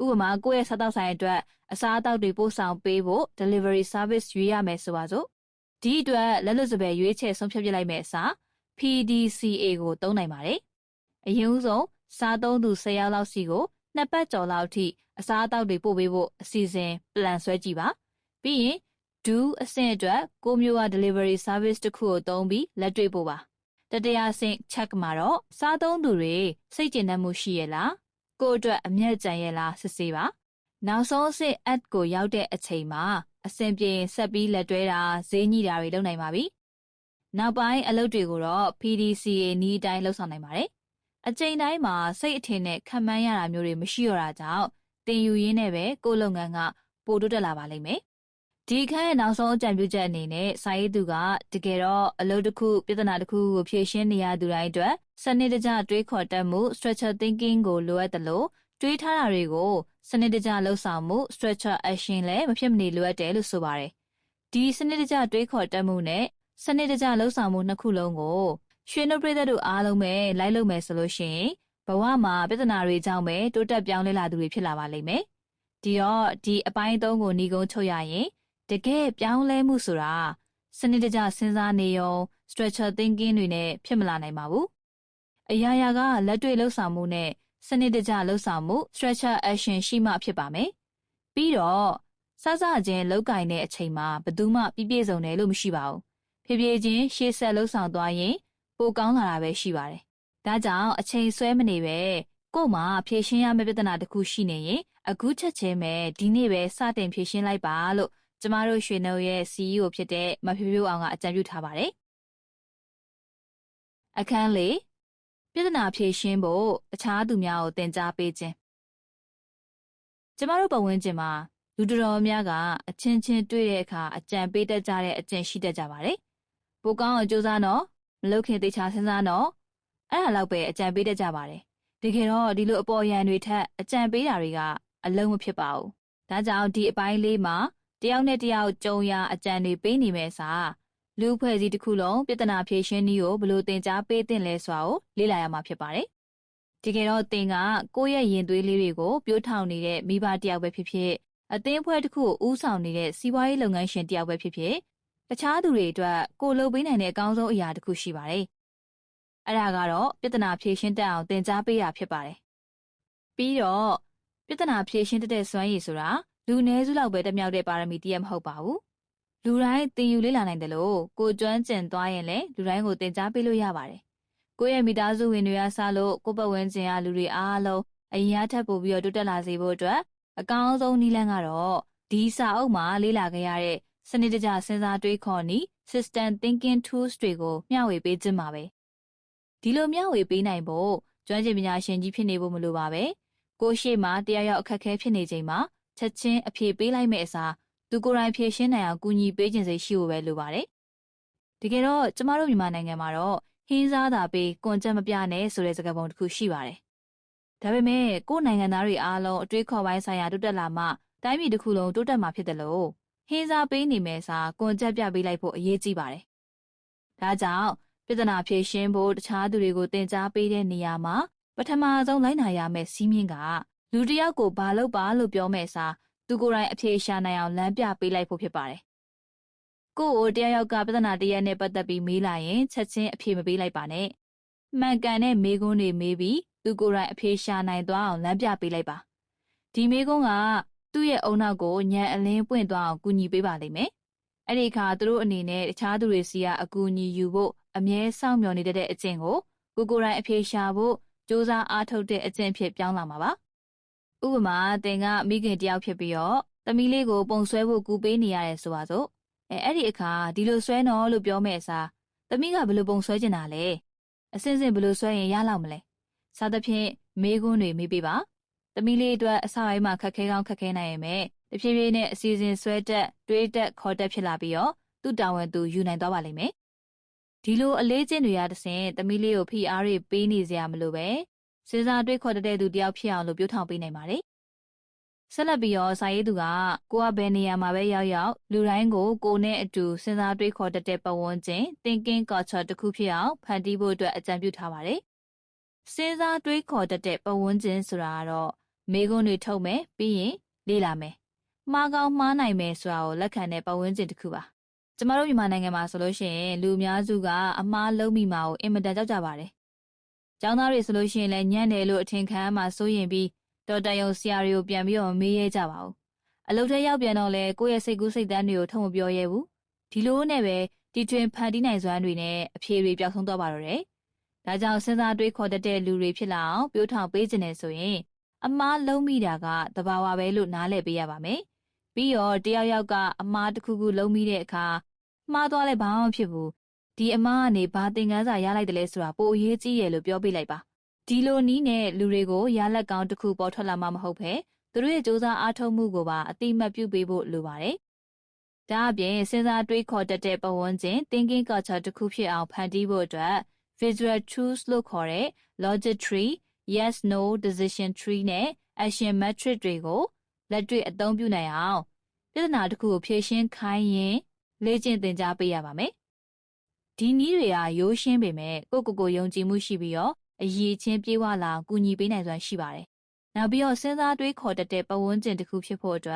ဥပမာကိုယ့်ရဲ့စားတောက်ဆိုင်အတွက်အစားအသောက်တွေပို့ဆောင်ပေးဖို့ delivery service ရွေးရမယ်ဆိုပါစို့ဒီအတွက်လက်လွတ်စပယ်ရွေးချယ်ဆုံးဖြတ်ပြလိုက်မယ့်အစား PDCA ကိုသုံးနိုင်ပါတယ်အရင်ဦးဆုံးစားသုံးသူ10ယောက်လောက်စီကို2ပတ်ကျော်လောက်ထိအစားအသောက်တွေပို့ပေးဖို့အစီအစဉ် plan ဆွဲကြည့်ပါပြီးရင် do အဆင့်အတွက်ကိုမျိုးက delivery service တစ်ခုကိုသုံးပြီးလက်တွေ့ပို့ပါတတိယအဆင့် check မှာတော့စားသုံးသူတွေစိတ်ကျေနပ်မှုရှိရဲ့လားကိုယ့်အတွက်အမျက်ကြံရဲ့လားစစ်ဆေးပါနောက်ဆုံးအဆင့် add ကိုရောက်တဲ့အချိန်မှာအဆင်ပြေရင်ဆက်ပြီးလက်တွဲတာဈေးညှိတာတွေလုပ်နိုင်ပါပြီနောက်ပိုင်းအလုပ်တွေကိုတော့ PDCA နည်းအတိုင်းလုပ်ဆောင်နိုင်ပါတယ်အချိန်တိုင်းမှာစိတ်အထင်နဲ့ခံမှန်းရတာမျိုးတွေမရှိတော့တာကြောင့်သင်ယူရင်းနဲ့ပဲကိုယ့်လုပ်ငန်းကပိုတိုးတက်လာပါလိမ့်မယ် ဒီခန်းရဲ့နောက်ဆုံးအကြံပြုချက်အနေနဲ့စာရေးသူကတကယ်တော့အလုပ်တစ်ခုပြဿနာတစ်ခုကိုဖြေရှင်းနေရသူတိုင်းအတွက်စနစ်တကျတွေးခေါ်တတ်မှု structure thinking ကိုလိုအပ်တယ်လို့တွေးထားတာတွေကိုစနစ်တကျလှုပ်ဆောင်မှု structure action လည်းမဖြစ်မနေလိုအပ်တယ်လို့ဆိုပါတယ်။ဒီစနစ်တကျတွေးခေါ်တတ်မှုနဲ့စနစ်တကျလှုပ်ဆောင်မှုနှစ်ခုလုံးကိုရွှေနှုတ်ပရိသတ်တို့အားလုံးပဲလိုက်လုပ်မယ်ဆိုလို့ရှိရင်ဘဝမှာပြဿနာတွေကြောင့်ပဲတိုးတက်ပြောင်းလဲလာသူတွေဖြစ်လာပါလိမ့်မယ်။ဒီတော့ဒီအပိုင်းသုံးကိုညီကုန်းချုပ်ရရင်တကယ်ပြောင်းလဲမှုဆိုတာစနစ်တကျစဉ်းစားနေုံ structure thinking တွေနဲ့ဖြစ်မလာနိုင်ပါဘူး။အရာရာကလက်တွေ့လှုပ်ဆောင်မှုနဲ့စနစ်တကျလှုပ်ဆောင်မှု structure action ရှိမှဖြစ်ပါမယ်။ပြီးတော့စစချင်းလောက်ကင်တဲ့အချိန်မှာဘယ်သူမှပြည့်စုံတယ်လို့မရှိပါဘူး။ဖြည်းဖြည်းချင်းရှေ့ဆက်လှုပ်ဆောင်သွားရင်ပိုကောင်းလာတာပဲရှိပါတယ်။ဒါကြောင့်အချိန်ဆွဲမနေပဲကို့မှာဖြေရှင်းရမယ့်ပြဿနာတစ်ခုရှိနေရင်အခုချက်ချင်းပဲဒီနေ့ပဲစတင်ဖြေရှင်းလိုက်ပါလို့ကျမတို့ရွှေနှုတ်ရဲ့ CEO ဖြစ်တဲ့မဖြိုးဖြိုးအောင်ကအကြံပြုထားပါတယ်။အခန်းလေးပြဿနာဖြေရှင်းဖို့တခြားသူများကိုသင်ကြားပေးခြင်းကျမတို့ပတ်ဝန်းကျင်မှာလူတော်များကအချင်းချင်းတွေ့တဲ့အခါအကြံပေးတတ်ကြတဲ့အကျင့်ရှိတတ်ကြပါတယ်။ပိုကောင်းအောင်ကြိုးစားတော့မလုပ်ခင်သေချာစဉ်းစားတော့အဲ့ဒါလောက်ပဲအကြံပေးတတ်ကြပါတယ်။တကယ်တော့ဒီလိုအပေါ်ယံတွေထက်အကြံပေးတာတွေကအလုံးမဖြစ်ပါဘူး။ဒါကြောင့်ဒီအပိုင်းလေးမှာတယောက်နဲ့တယောက်ကြုံရအကြံတွေပေးနေမယ်စာလူဖွဲ့စည်းတစ်ခုလုံးပြဿနာဖြေရှင်းနည်းကိုဘယ်လိုသင်ကြားပေးသင့်လဲဆိုတာကိုလေ့လာရမှာဖြစ်ပါတယ်။တကယ်တော့သင်ကကိုယ့်ရဲ့ရင်သွေးလေးတွေကိုပြိုးထောင်နေတဲ့မိဘတယောက်ပဲဖြစ်ဖြစ်အသင်းအဖွဲ့တစ်ခုကိုဦးဆောင်နေတဲ့စီးပွားရေးလုပ်ငန်းရှင်တယောက်ပဲဖြစ်ဖြစ်တခြားသူတွေအတွက်ကိုလုပ်ပေးနိုင်တဲ့အကောင်းဆုံးအရာတစ်ခုရှိပါတယ်။အဲ့ဒါကတော့ပြဿနာဖြေရှင်းတတ်အောင်သင်ကြားပေးတာဖြစ်ပါတယ်။ပြီးတော့ပြဿနာဖြေရှင်းတတ်တဲ့စွမ်းရည်ဆိုတာလူနည်းစုလောက်ပဲတမြောက်တဲ့ပါရမီတည်းမဟုတ်ပါဘူး။လူတိုင်းသင်ယူလေ့လာနိုင်တယ်လို့ကိုကျွမ်းကျင်သွားရင်လည်းလူတိုင်းကိုသင်ကြားပေးလို့ရပါတယ်။ကိုယ့်ရဲ့မိသားစုဝင်တွေကစလို့ကိုယ့်ပတ်ဝန်းကျင်ကလူတွေအားလုံးအရင်အထက်ပို့ပြီးတော့တိုးတက်လာစေဖို့အတွက်အကောင်းဆုံးနည်းလမ်းကတော့ဒီစာအုပ်မှာလေ့လာခဲ့ရတဲ့စနစ်တကျစဉ်းစားတွေးခေါ်နည်း system thinking tools တွေကိုမျှဝေပေးခြင်းပါပဲ။ဒီလိုမျှဝေပေးနိုင်ဖို့ကျွမ်းကျင်ပညာရှင်ကြီးဖြစ်နေဖို့မလိုပါပဲ။ကိုရှေ့မှာတရားရောက်အခက်အခဲဖြစ်နေချိန်မှာချက်ချင်းအဖြေပေးလိုက်မဲ့အစားသူကိုယ်တိုင်ဖြေရှင်းနိုင်အောင်ကူညီပေးခြင်းစိတ်ရှိဖို့ပဲလိုပါတယ်။တကယ်တော့ကျမတို့မြန်မာနိုင်ငံမှာတော့ဟင်းစားတာပေးကွန်ကြက်မပြနဲ့ဆိုတဲ့စကားပုံတစ်ခုရှိပါတယ်။ဒါပေမဲ့ကိုယ်နိုင်ငံသားတွေအားလုံးအတွေးခေါ်ပိုင်းဆိုင်ရာတိုးတက်လာမှတိုင်းပြည်တစ်ခုလုံးတိုးတက်မှာဖြစ်တယ်လို့ဟင်းစားပေးနေမယ်စာကွန်ကြက်ပြပေးလိုက်ဖို့အရေးကြီးပါတယ်။ဒါကြောင့်ပြဿနာဖြေရှင်းဖို့တခြားသူတွေကိုသင်ကြားပေးတဲ့နေရာမှာပထမဆုံးလိုက်နာရမယ့်စီးမြင့်ကလူတစ်ယောက်ကိုဘာလုပ်ပါလို့ပြောမဲ့စာသူကိုယ်တိုင်အဖြေရှာနိုင်အောင်လမ်းပြပေးလိုက်ဖို့ဖြစ်ပါတယ်။ကိုယ့်ကိုတရားရောက်ကပြဿနာတစ်ရပ်နဲ့ပတ်သက်ပြီးမေးလာရင်ချက်ချင်းအဖြေမပေးလိုက်ပါနဲ့။မှန်ကန်တဲ့မေးခွန်းတွေမေးပြီးသူကိုယ်တိုင်အဖြေရှာနိုင်သွားအောင်လမ်းပြပေးလိုက်ပါ။ဒီမေးခွန်းကသူ့ရဲ့အုံနောက်ကိုညံအလင်းပွင့်သွားအောင်ကူညီပေးပါလိမ့်မယ်။အဲ့ဒီအခါသူတို့အနေနဲ့တခြားသူတွေစီကအကူအညီယူဖို့အမြဲစောင့်မျှော်နေတဲ့အကျင့်ကိုကိုယ်တိုင်အဖြေရှာဖို့စူးစမ်းအားထုတ်တဲ့အကျင့်ဖြစ်ပြောင်းလာမှာပါ။ဥပမာသင်ကမိခင်တယောက်ဖြစ်ပြီးတော့သမီးလေးကိုပုံဆွဲဖို့ကူပေးနေရတယ်ဆိုပါစို့အဲ့ဒီအခါဒီလိုဆွဲနော်လို့ပြောမဲ့အစားသမီးကဘယ်လိုပုံဆွဲချင်တာလဲအစင်းစင်ဘယ်လိုဆွဲရင်ရလောက်မလဲစသဖြင့်မေးခွန်းတွေမေးပေးပါသမီးလေးအတွက်အစပိုင်းမှာခက်ခဲကောင်းခက်ခဲနိုင်ရင်ပဲတဖြည်းဖြည်းနဲ့အစီအစဉ်ဆွဲတက်တွေးတက်ခေါ်တက်ဖြစ်လာပြီးတော့သူ့တာဝန်သူယူနိုင်သွားပါလိမ့်မယ်ဒီလိုအလေးကျင့်တွေရတဲ့စဉ်သမီးလေးကိုဖိအားတွေပေးနေစရာမလိုပဲစဉ်းစားတွေးခေါ်တဲ့သူတယောက်ဖြစ်အောင်လို့ပြောထောင်ပေးနိုင်ပါတယ်ဆက်လက်ပြီးတော့စာရေးသူကကိုကဘယ်နေရာမှာပဲရောက်ရောက်လူတိုင်းကိုကိုနဲ့အတူစဉ်းစားတွေးခေါ်တတ်တဲ့ပတ်ဝန်းကျင် thinking culture တစ်ခုဖြစ်အောင်ဖန်တီးဖို့အတွက်အကြံပြုထားပါတယ်စဉ်းစားတွေးခေါ်တတ်တဲ့ပတ်ဝန်းကျင်ဆိုတာကတော့မေးခွန်းတွေထုတ်မယ်ပြီးရင်လေ့လာမယ်မှားကောင်းမှားနိုင်မယ်ဆိုတာကိုလက်ခံတဲ့ပတ်ဝန်းကျင်တစ်ခုပါကျမတို့မြန်မာနိုင်ငံမှာဆိုလို့ရှိရင်လူအများစုကအမှားလုံးမိမှာကိုအင်မတန်ကြောက်ကြပါတယ်ကျောင်းသားတွေဆိုလို့ရှိရင်လည်းညံ့တယ်လို့အထင်ခံမှစိုးရင်ပြီးတော်တန်ရုံဆရာတွေကိုပြန်ပြီးတော့မေးရဲကြပါဘူးအလုပ်ထဲရောက်ပြန်တော့လဲကိုယ့်ရဲ့စိတ်ကူးစိတ်တမ်းတွေကိုထုံမပြောရဲဘူးဒီလိုနဲ့ပဲတီထွင်ဖန်တီးနိုင်စွမ်းတွေနဲ့အဖြေတွေပျောက်ဆုံးသွားပါတော့တယ်ဒါကြောင့်စဉ်းစားတွေးခေါ်တတ်တဲ့လူတွေဖြစ်လာအောင်ပြောထောင်ပေးခြင်းနဲ့ဆိုရင်အမှားလုံးမိတာကတဘာဝပဲလို့နားလည်ပေးရပါမယ်ပြီးတော့တယောက်ယောက်ကအမှားတစ်ခုခုလုံးမိတဲ့အခါမှားသွားလဲဘာမှမဖြစ်ဘူးဒီအမှားကနေဘာသင်ခန်းစာရလိုက်တယ်လဲဆိုတာပိုအရေးကြီးရလို့ပြောပြလိုက်ပါဒီလိုနည်းနဲ့လူတွေကိုရလက်ကောင်းတစ်ခုပေါ်ထွက်လာမှာမဟုတ်ဘဲသူတို့ရဲ့စူးစမ်းအားထုတ်မှုကိုပါအတိမတ်ပြုပေးဖို့လိုပါတယ် ဒါအပြင်စဉ်းစားတွေးခေါ်တတ်တဲ့ပတ်ဝန်းကျင် thinking culture တစ်ခုဖြစ်အောင်ဖန်တီးဖို့အတွက် visual tools လို့ခေါ်တဲ့ logic tree, yes no decision tree နဲ့ action matrix တွေကိုလက်တွေ့အသုံးပြုနိုင်အောင်ပြဿနာတစ်ခုကိုဖြေရှင်းခိုင်းရင်လေ့ကျင့်သင်ကြားပေးရပါမယ်။ဒီနည်းတွေကရိုးရှင်းပေမဲ့ကိုယုံကြည်မှုရှိပြီးတော့အရေးချင်းပြေးဝလာကူညီပေးနိုင်စွမ်းရှိပါတယ်။နောက်ပြီးတော့စဉ်းစားတွေးခေါ်တတ်တဲ့ပတ်ဝန်းကျင်တစ်ခုဖြစ်ဖို့အတွက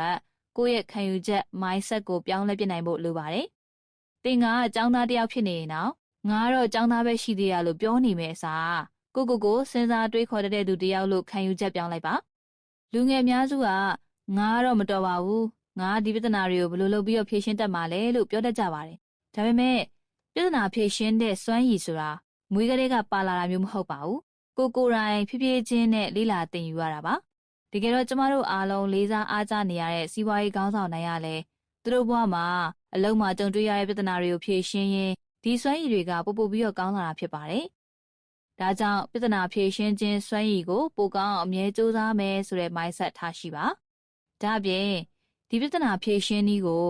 ်ကိုယ့်ရဲ့ခံယူချက် mindset ကိုပြောင်းလဲပြနိုင်ဖို့လိုပါတယ်။သင်ကအကြောင်းသားတစ်ယောက်ဖြစ်နေရင်တော့ငါကတော့အကြောင်းသားပဲရှိသေးရလို့ပြောနေမယ်အစားကိုစဉ်းစားတွေးခေါ်တတ်တဲ့သူတစ်ယောက်လို့ခံယူချက်ပြောင်းလိုက်ပါ။လူငယ်အများစုကငါကတော့မတော်ပါဘူး။ငါဒီပြဿနာတွေကိုဘယ်လိုလုပ်ပြီးတော့ဖြေရှင်းတတ်မှာလဲလို့ပြောတတ်ကြပါတယ်။ဒါပေမဲ့ပြဿနာဖြေရှင်းတဲ့စွမ်းရည်ဆိုတာမွေးကလေးကပါလာတာမျိုးမဟုတ်ပါဘူး။ကိုယ်တိုင်ဖြည်းဖြည်းချင်းနဲ့လေ့လာသင်ယူရတာပါ။တကယ်တော့ကျမတို့အားလုံးလေးစားအားကြနေရတဲ့စီးပွားရေးခေါင်းဆောင်တိုင်းကလည်းသူတို့ဘဝမှာအလုံးမှာကြုံတွေ့ရတဲ့ပြဿနာတွေကိုဖြေရှင်းရင်းဒီစွမ်းရည်တွေကပို့ပြီးတော့ကောင်းလာတာဖြစ်ပါတယ်။ဒါကြောင့်ပြဿနာဖြေရှင်းခြင်းစွမ်းရည်ကိုပိုကောင်းအောင်အမြဲစူးစမ်းမယ်ဆိုတဲ့ mindset ထားရှိပါ။ဒါ့အပြင်ဒီပြဿနာဖြေရှင်းနည်းကို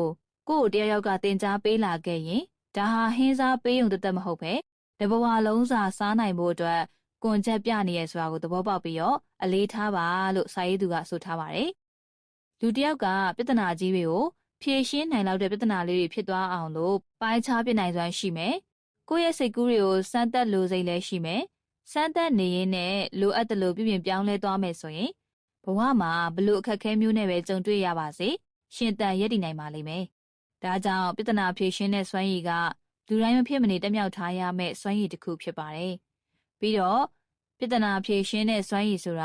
ကိုယ့်တယောက်ကသင်ကြားပေးလာခဲ့ရင်ဒါဟာဟင်းစားပေးုံတမဟုတ်ပဲတဘဝလုံးစာစားနိုင်ဖို့အတွက်ကွန်ချက်ပြနေရဆိုတာကိုသဘောပေါက်ပြီးတော့အလေးထားပါလို့စာရေးသူကဆိုထားပါတယ်။လူတယောက်ကပြဿနာကြီးတွေကိုဖြေရှင်းနိုင်လောက်တဲ့ပြဿနာလေးတွေဖြစ်သွားအောင်လို့ပိုင်းခြားပြနိုင်စွမ်းရှိမယ်။ကိုယ့်ရဲ့စိတ်ကူးတွေကိုစမ်းသပ်လိုစိတ်လည်းရှိမယ်။စမ်းသပ်နေရင်နဲ့လိုအပ်တယ်လို့ပြုပြင်ပြောင်းလဲသွားမယ်ဆိုရင်ဘဝမှာဘလို့အခက်အခဲမျိုးနဲ့ပဲကြုံတွေ့ရပါစေရှင်သန်ရည်တည်နိုင်ပါလိမ့်မယ်။ဒါကြောင့်ပြဿနာဖြေရှင်းတဲ့စွမ်းရည်ကလူတိုင်းမဖြစ်မနေတက်မြောက်ထားရမယ့်စွမ်းရည်တစ်ခုဖြစ်ပါတယ်။ပြီးတော့ပြဿနာဖြေရှင်းတဲ့စွမ်းရည်ဆိုတ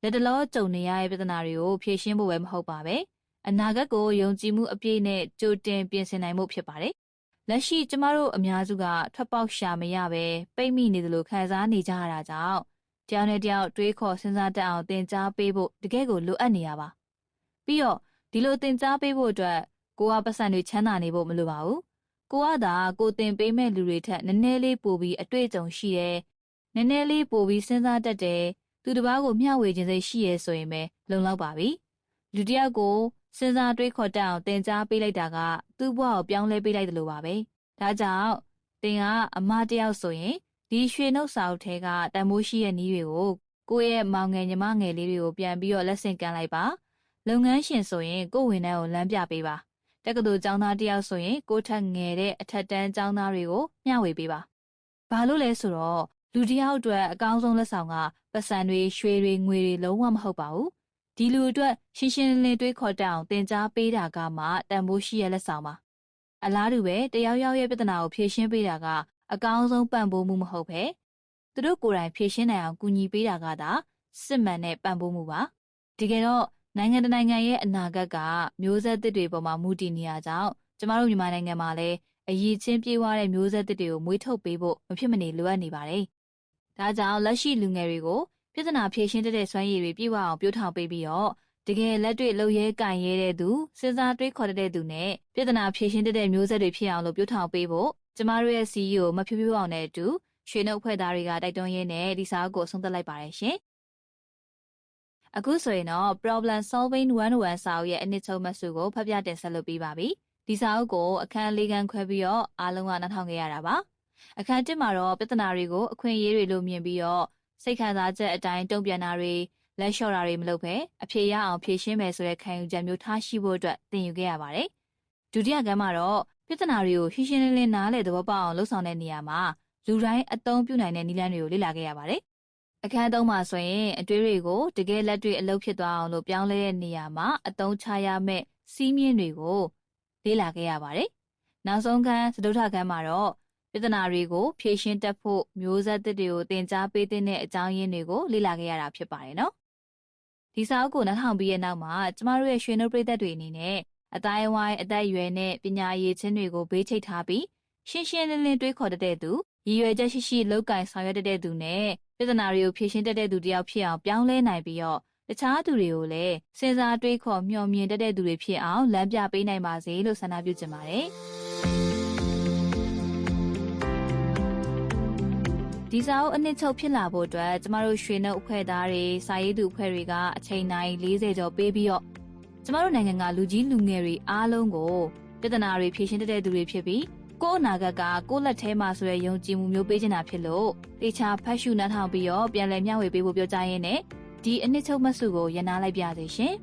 ာလက်တလောကြုံနေရတဲ့ပြဿနာတွေကိုဖြေရှင်းဖို့ပဲမဟုတ်ပါပဲ။အနာဂတ်ကိုယုံကြည်မှုအပြည့်နဲ့ကြိုတင်ပြင်ဆင်နိုင်ဖို့ဖြစ်ပါတယ်။လက်ရှိကျမတို့အများစုကထွက်ပေါက်ရှာမရပဲပိတ်မိနေသလိုခံစားနေကြရတာကြောင့်တယောက်နဲ့တယောက်တွေးခေါ်စဉ်းစားတတ်အောင်သင်ကြားပေးဖို့တကယ်ကိုလိုအပ်နေရပါ။ပြီးတော့ဒီလိုသင်ကြားပေးဖို့အတွက်ကိုကပတ်စံတွေချမ်းသာနေဖို့မလိုပါဘူး။ကိုကသာကိုသင်ပေးမဲ့လူတွေထက်နည်းနည်းလေးပိုပြီးအတွေ့အကြုံရှိတယ်။နည်းနည်းလေးပိုပြီးစဉ်းစားတတ်တယ်။သူတစ်ပါးကိုမျှဝေခြင်းစိတ်ရှိရဲဆိုရင်ပဲလုံလောက်ပါပြီ။လူတစ်ယောက်ကိုစဉ်းစားတွေးခေါ်တတ်အောင်သင်ကြားပေးလိုက်တာကသူ့ဘဝကိုပြောင်းလဲပေးလိုက်တယ်လို့ပါပဲ။ဒါကြောင့်သင်ကအမတစ်ယောက်ဆိုရင်ဒီရွှေနှုတ်စာအုပ်ထဲကတန်မိုးရှိတဲ့နည်းတွေကိုကိုယ့်ရဲ့မောင်ငယ်ညီမငယ်လေးတွေကိုပြန်ပြီးတော့လက်ဆင့်ကမ်းလိုက်ပါလုပ်ငန်းရှင်ဆိုရင်ကိုယ့်ဝန်ထမ်းကိုလမ်းပြပေးပါတက္ကသိုလ်ကျောင်းသားတစ်ယောက်ဆိုရင်ကိုယ့်ထက်ငယ်တဲ့အထက်တန်းကျောင်းသားတွေကိုမျှဝေပေးပါဘာလို့လဲဆိုတော့လူတစ်ယောက်အတွက်အကောင်းဆုံးလက်ဆောင်ကပတ်စံတွေရွှေတွေငွေတွေလုံးဝမဟုတ်ပါဘူးဒီလူအတွက်ရှင်းရှင်းလင်းလင်းတွေးခေါ်တတ်အောင်သင်ကြားပေးတာကမှတန်ဖိုးရှိရဲ့လက်ဆောင်ပါအလားတူပဲတယောက်ရဲ့ပြဿနာကိုဖြေရှင်းပေးတာကအကောင်းဆုံးပံ့ပိုးမှုမဟုတ်ပဲသူတို့ကိုယ်တိုင်ဖြေရှင်းနိုင်အောင်ကူညီပေးတာကသာစစ်မှန်တဲ့ပံ့ပိုးမှုပါတကယ်တော့နိုင်ငံတနိုင်ငံရဲ့အနာဂတ်ကမျိုးဆက်သစ်တွေပေါ်မှာမူတည်နေရကြောင်းကျမတို့မြန်မာနိုင်ငံမှာလည်းအရည်ချင်းပြေးွားတဲ့မျိုးဆက်သစ်တွေကိုမွေးထုတ်ပေးဖို့မဖြစ်မနေလိုအပ်နေပါတယ်ဒါကြောင့်လက်ရှိလူငယ်တွေကိုပြဿနာဖြေရှင်းတဲ့စွမ်းရည်တွေပြည့်ဝအောင်ပြိုးထောင်ပေးပြီးတော့တကယ်လက်တွေ့လုပ်ရဲကင်ရဲတဲ့သူစဉ်းစားတွေးခေါ်တဲ့သူနဲ့ပြဿနာဖြေရှင်းတဲ့မျိုးဆက်တွေဖြစ်အောင်လို့ပြိုးထောင်ပေးဖို့ကျမတို့ရဲ့ CEO မဖြူဖြူအောင်နဲ့အတူရွှေနှုတ်ဖွဲ့သားတွေကတိုက်တွန်းရင်းနဲ့ဒီစာအုပ်ကိုဆုံးသက်လိုက်ပါတယ်ရှင်။အခုဆိုရင်တော့ Problem Solving 101 စာအုပ်ရဲ့အနှစ်ချုပ်မှတ်စုကိုဖတ်ပြတင်ဆက်လုပ်ပြီးပါပြီ။ဒီစာအုပ်ကိုအခန်း၄ခန်းခွဲပြီးတော့အားလုံးကနားထောင်ခဲ့ရတာပါ။အခန်း၁မှာတော့ပြဿနာတွေကိုအခွင့်အရေးတွေလို့မြင်ပြီးတော့စိတ်ခံစားချက်အတိုင်းတုံ့ပြန်တာတွေလက်လျှော့တာတွေမလုပ်ဘဲအဖြေရအောင်ဖြေရှင်းမယ်ဆိုတဲ့ခံယူချက်မျိုးထားရှိဖို့အတွက်သင်ယူခဲ့ရပါတယ်။ဒုတိယခန်းမှာတော့ပြဿနာတွေကိုရှင်းရှင်းလင်းလင်းနားလည်သဘောပေါက်အောင်လှုပ်ဆောင်တဲ့နေရာမှာလူတိုင်းအသုံးပြုနိုင်တဲ့နည်းလမ်းတွေကိုလေ့လာခဲ့ရပါတယ်။အခန်း၃မှာဆိုရင်အတွေးတွေကိုတကယ်လက်တွေ့အလုပ်ဖြစ်သွားအောင်လို့ပြောင်းလဲတဲ့နေရာမှာအသုံးချရမယ့်စီးမြင့်တွေကိုလေ့လာခဲ့ရပါတယ်။နောက်ဆုံးခန်းစတုတ္ထခန်းမှာတော့ပြဿနာတွေကိုဖြေရှင်းတတ်ဖို့မျိုးဆက်သစ်တွေကိုသင်ကြားပေးတဲ့အကြောင်းရင်းတွေကိုလေ့လာခဲ့ရတာဖြစ်ပါတယ်နော်။ဒီစာအုပ်ကိုနားထောင်ပြီးတဲ့နောက်မှာကျမတို့ရဲ့ရွှေနှုတ်ပရိသတ်တွေအနေနဲ့အတိုင်းဝိုင်းအသက်အရွယ်နဲ့ပညာရည်ချင်းတွေကိုဘေးချိတ်ထားပြီးရှင်းရှင်းလင်းလင်းတွေးခေါ်တတ်တဲ့သူရည်ရွယ်ချက်ရှိရှိလောက်ကင်ဆောင်ရွက်တတ်တဲ့သူနဲ့ပြဿနာတွေကိုဖြေရှင်းတတ်တဲ့သူတယောက်ဖြစ်အောင်ပြောင်းလဲနိုင်ပြီးတော့တခြားသူတွေကိုလည်းစဉ်းစားတွေးခေါ်မျှော်မြင်တတ်တဲ့သူတွေဖြစ်အောင်လမ်းပြပေးနိုင်ပါစေလို့ဆန္ဒပြုချင်ပါတယ်ဒီစာအုပ်အနှစ်ချုပ်ဖြစ်လာဖို့အတွက်ကျမတို့ရွှေနှုတ်အဖွဲ့သားတွေစာရေးသူအဖွဲ့တွေကအချိန်တိုင်း40ကျော်ပေးပြီးတော့ကျမတို့နိုင်ငံကလူကြီးလူငယ်တွေအားလုံးကိုပြ ပြဿနာတွေဖြေရှင်းတတ်တဲ့သူတွေဖြစ်ပြီးကိုယ့်အနာဂတ်ကကိုယ့်လက်ထဲမှာဆိုတဲ့ယုံကြည်မှုမျိုးပေးချင်တာဖြစ်လို့တေချာဖတ်ရှုနားထောင်ပြီးတော့ပြန်လည်မျှဝေပေးဖို့ပြောကြရင်းနဲ့ဒီအနှစ်ချုပ်မှတ်စုကိုရနာလိုက်ပြစေရှင်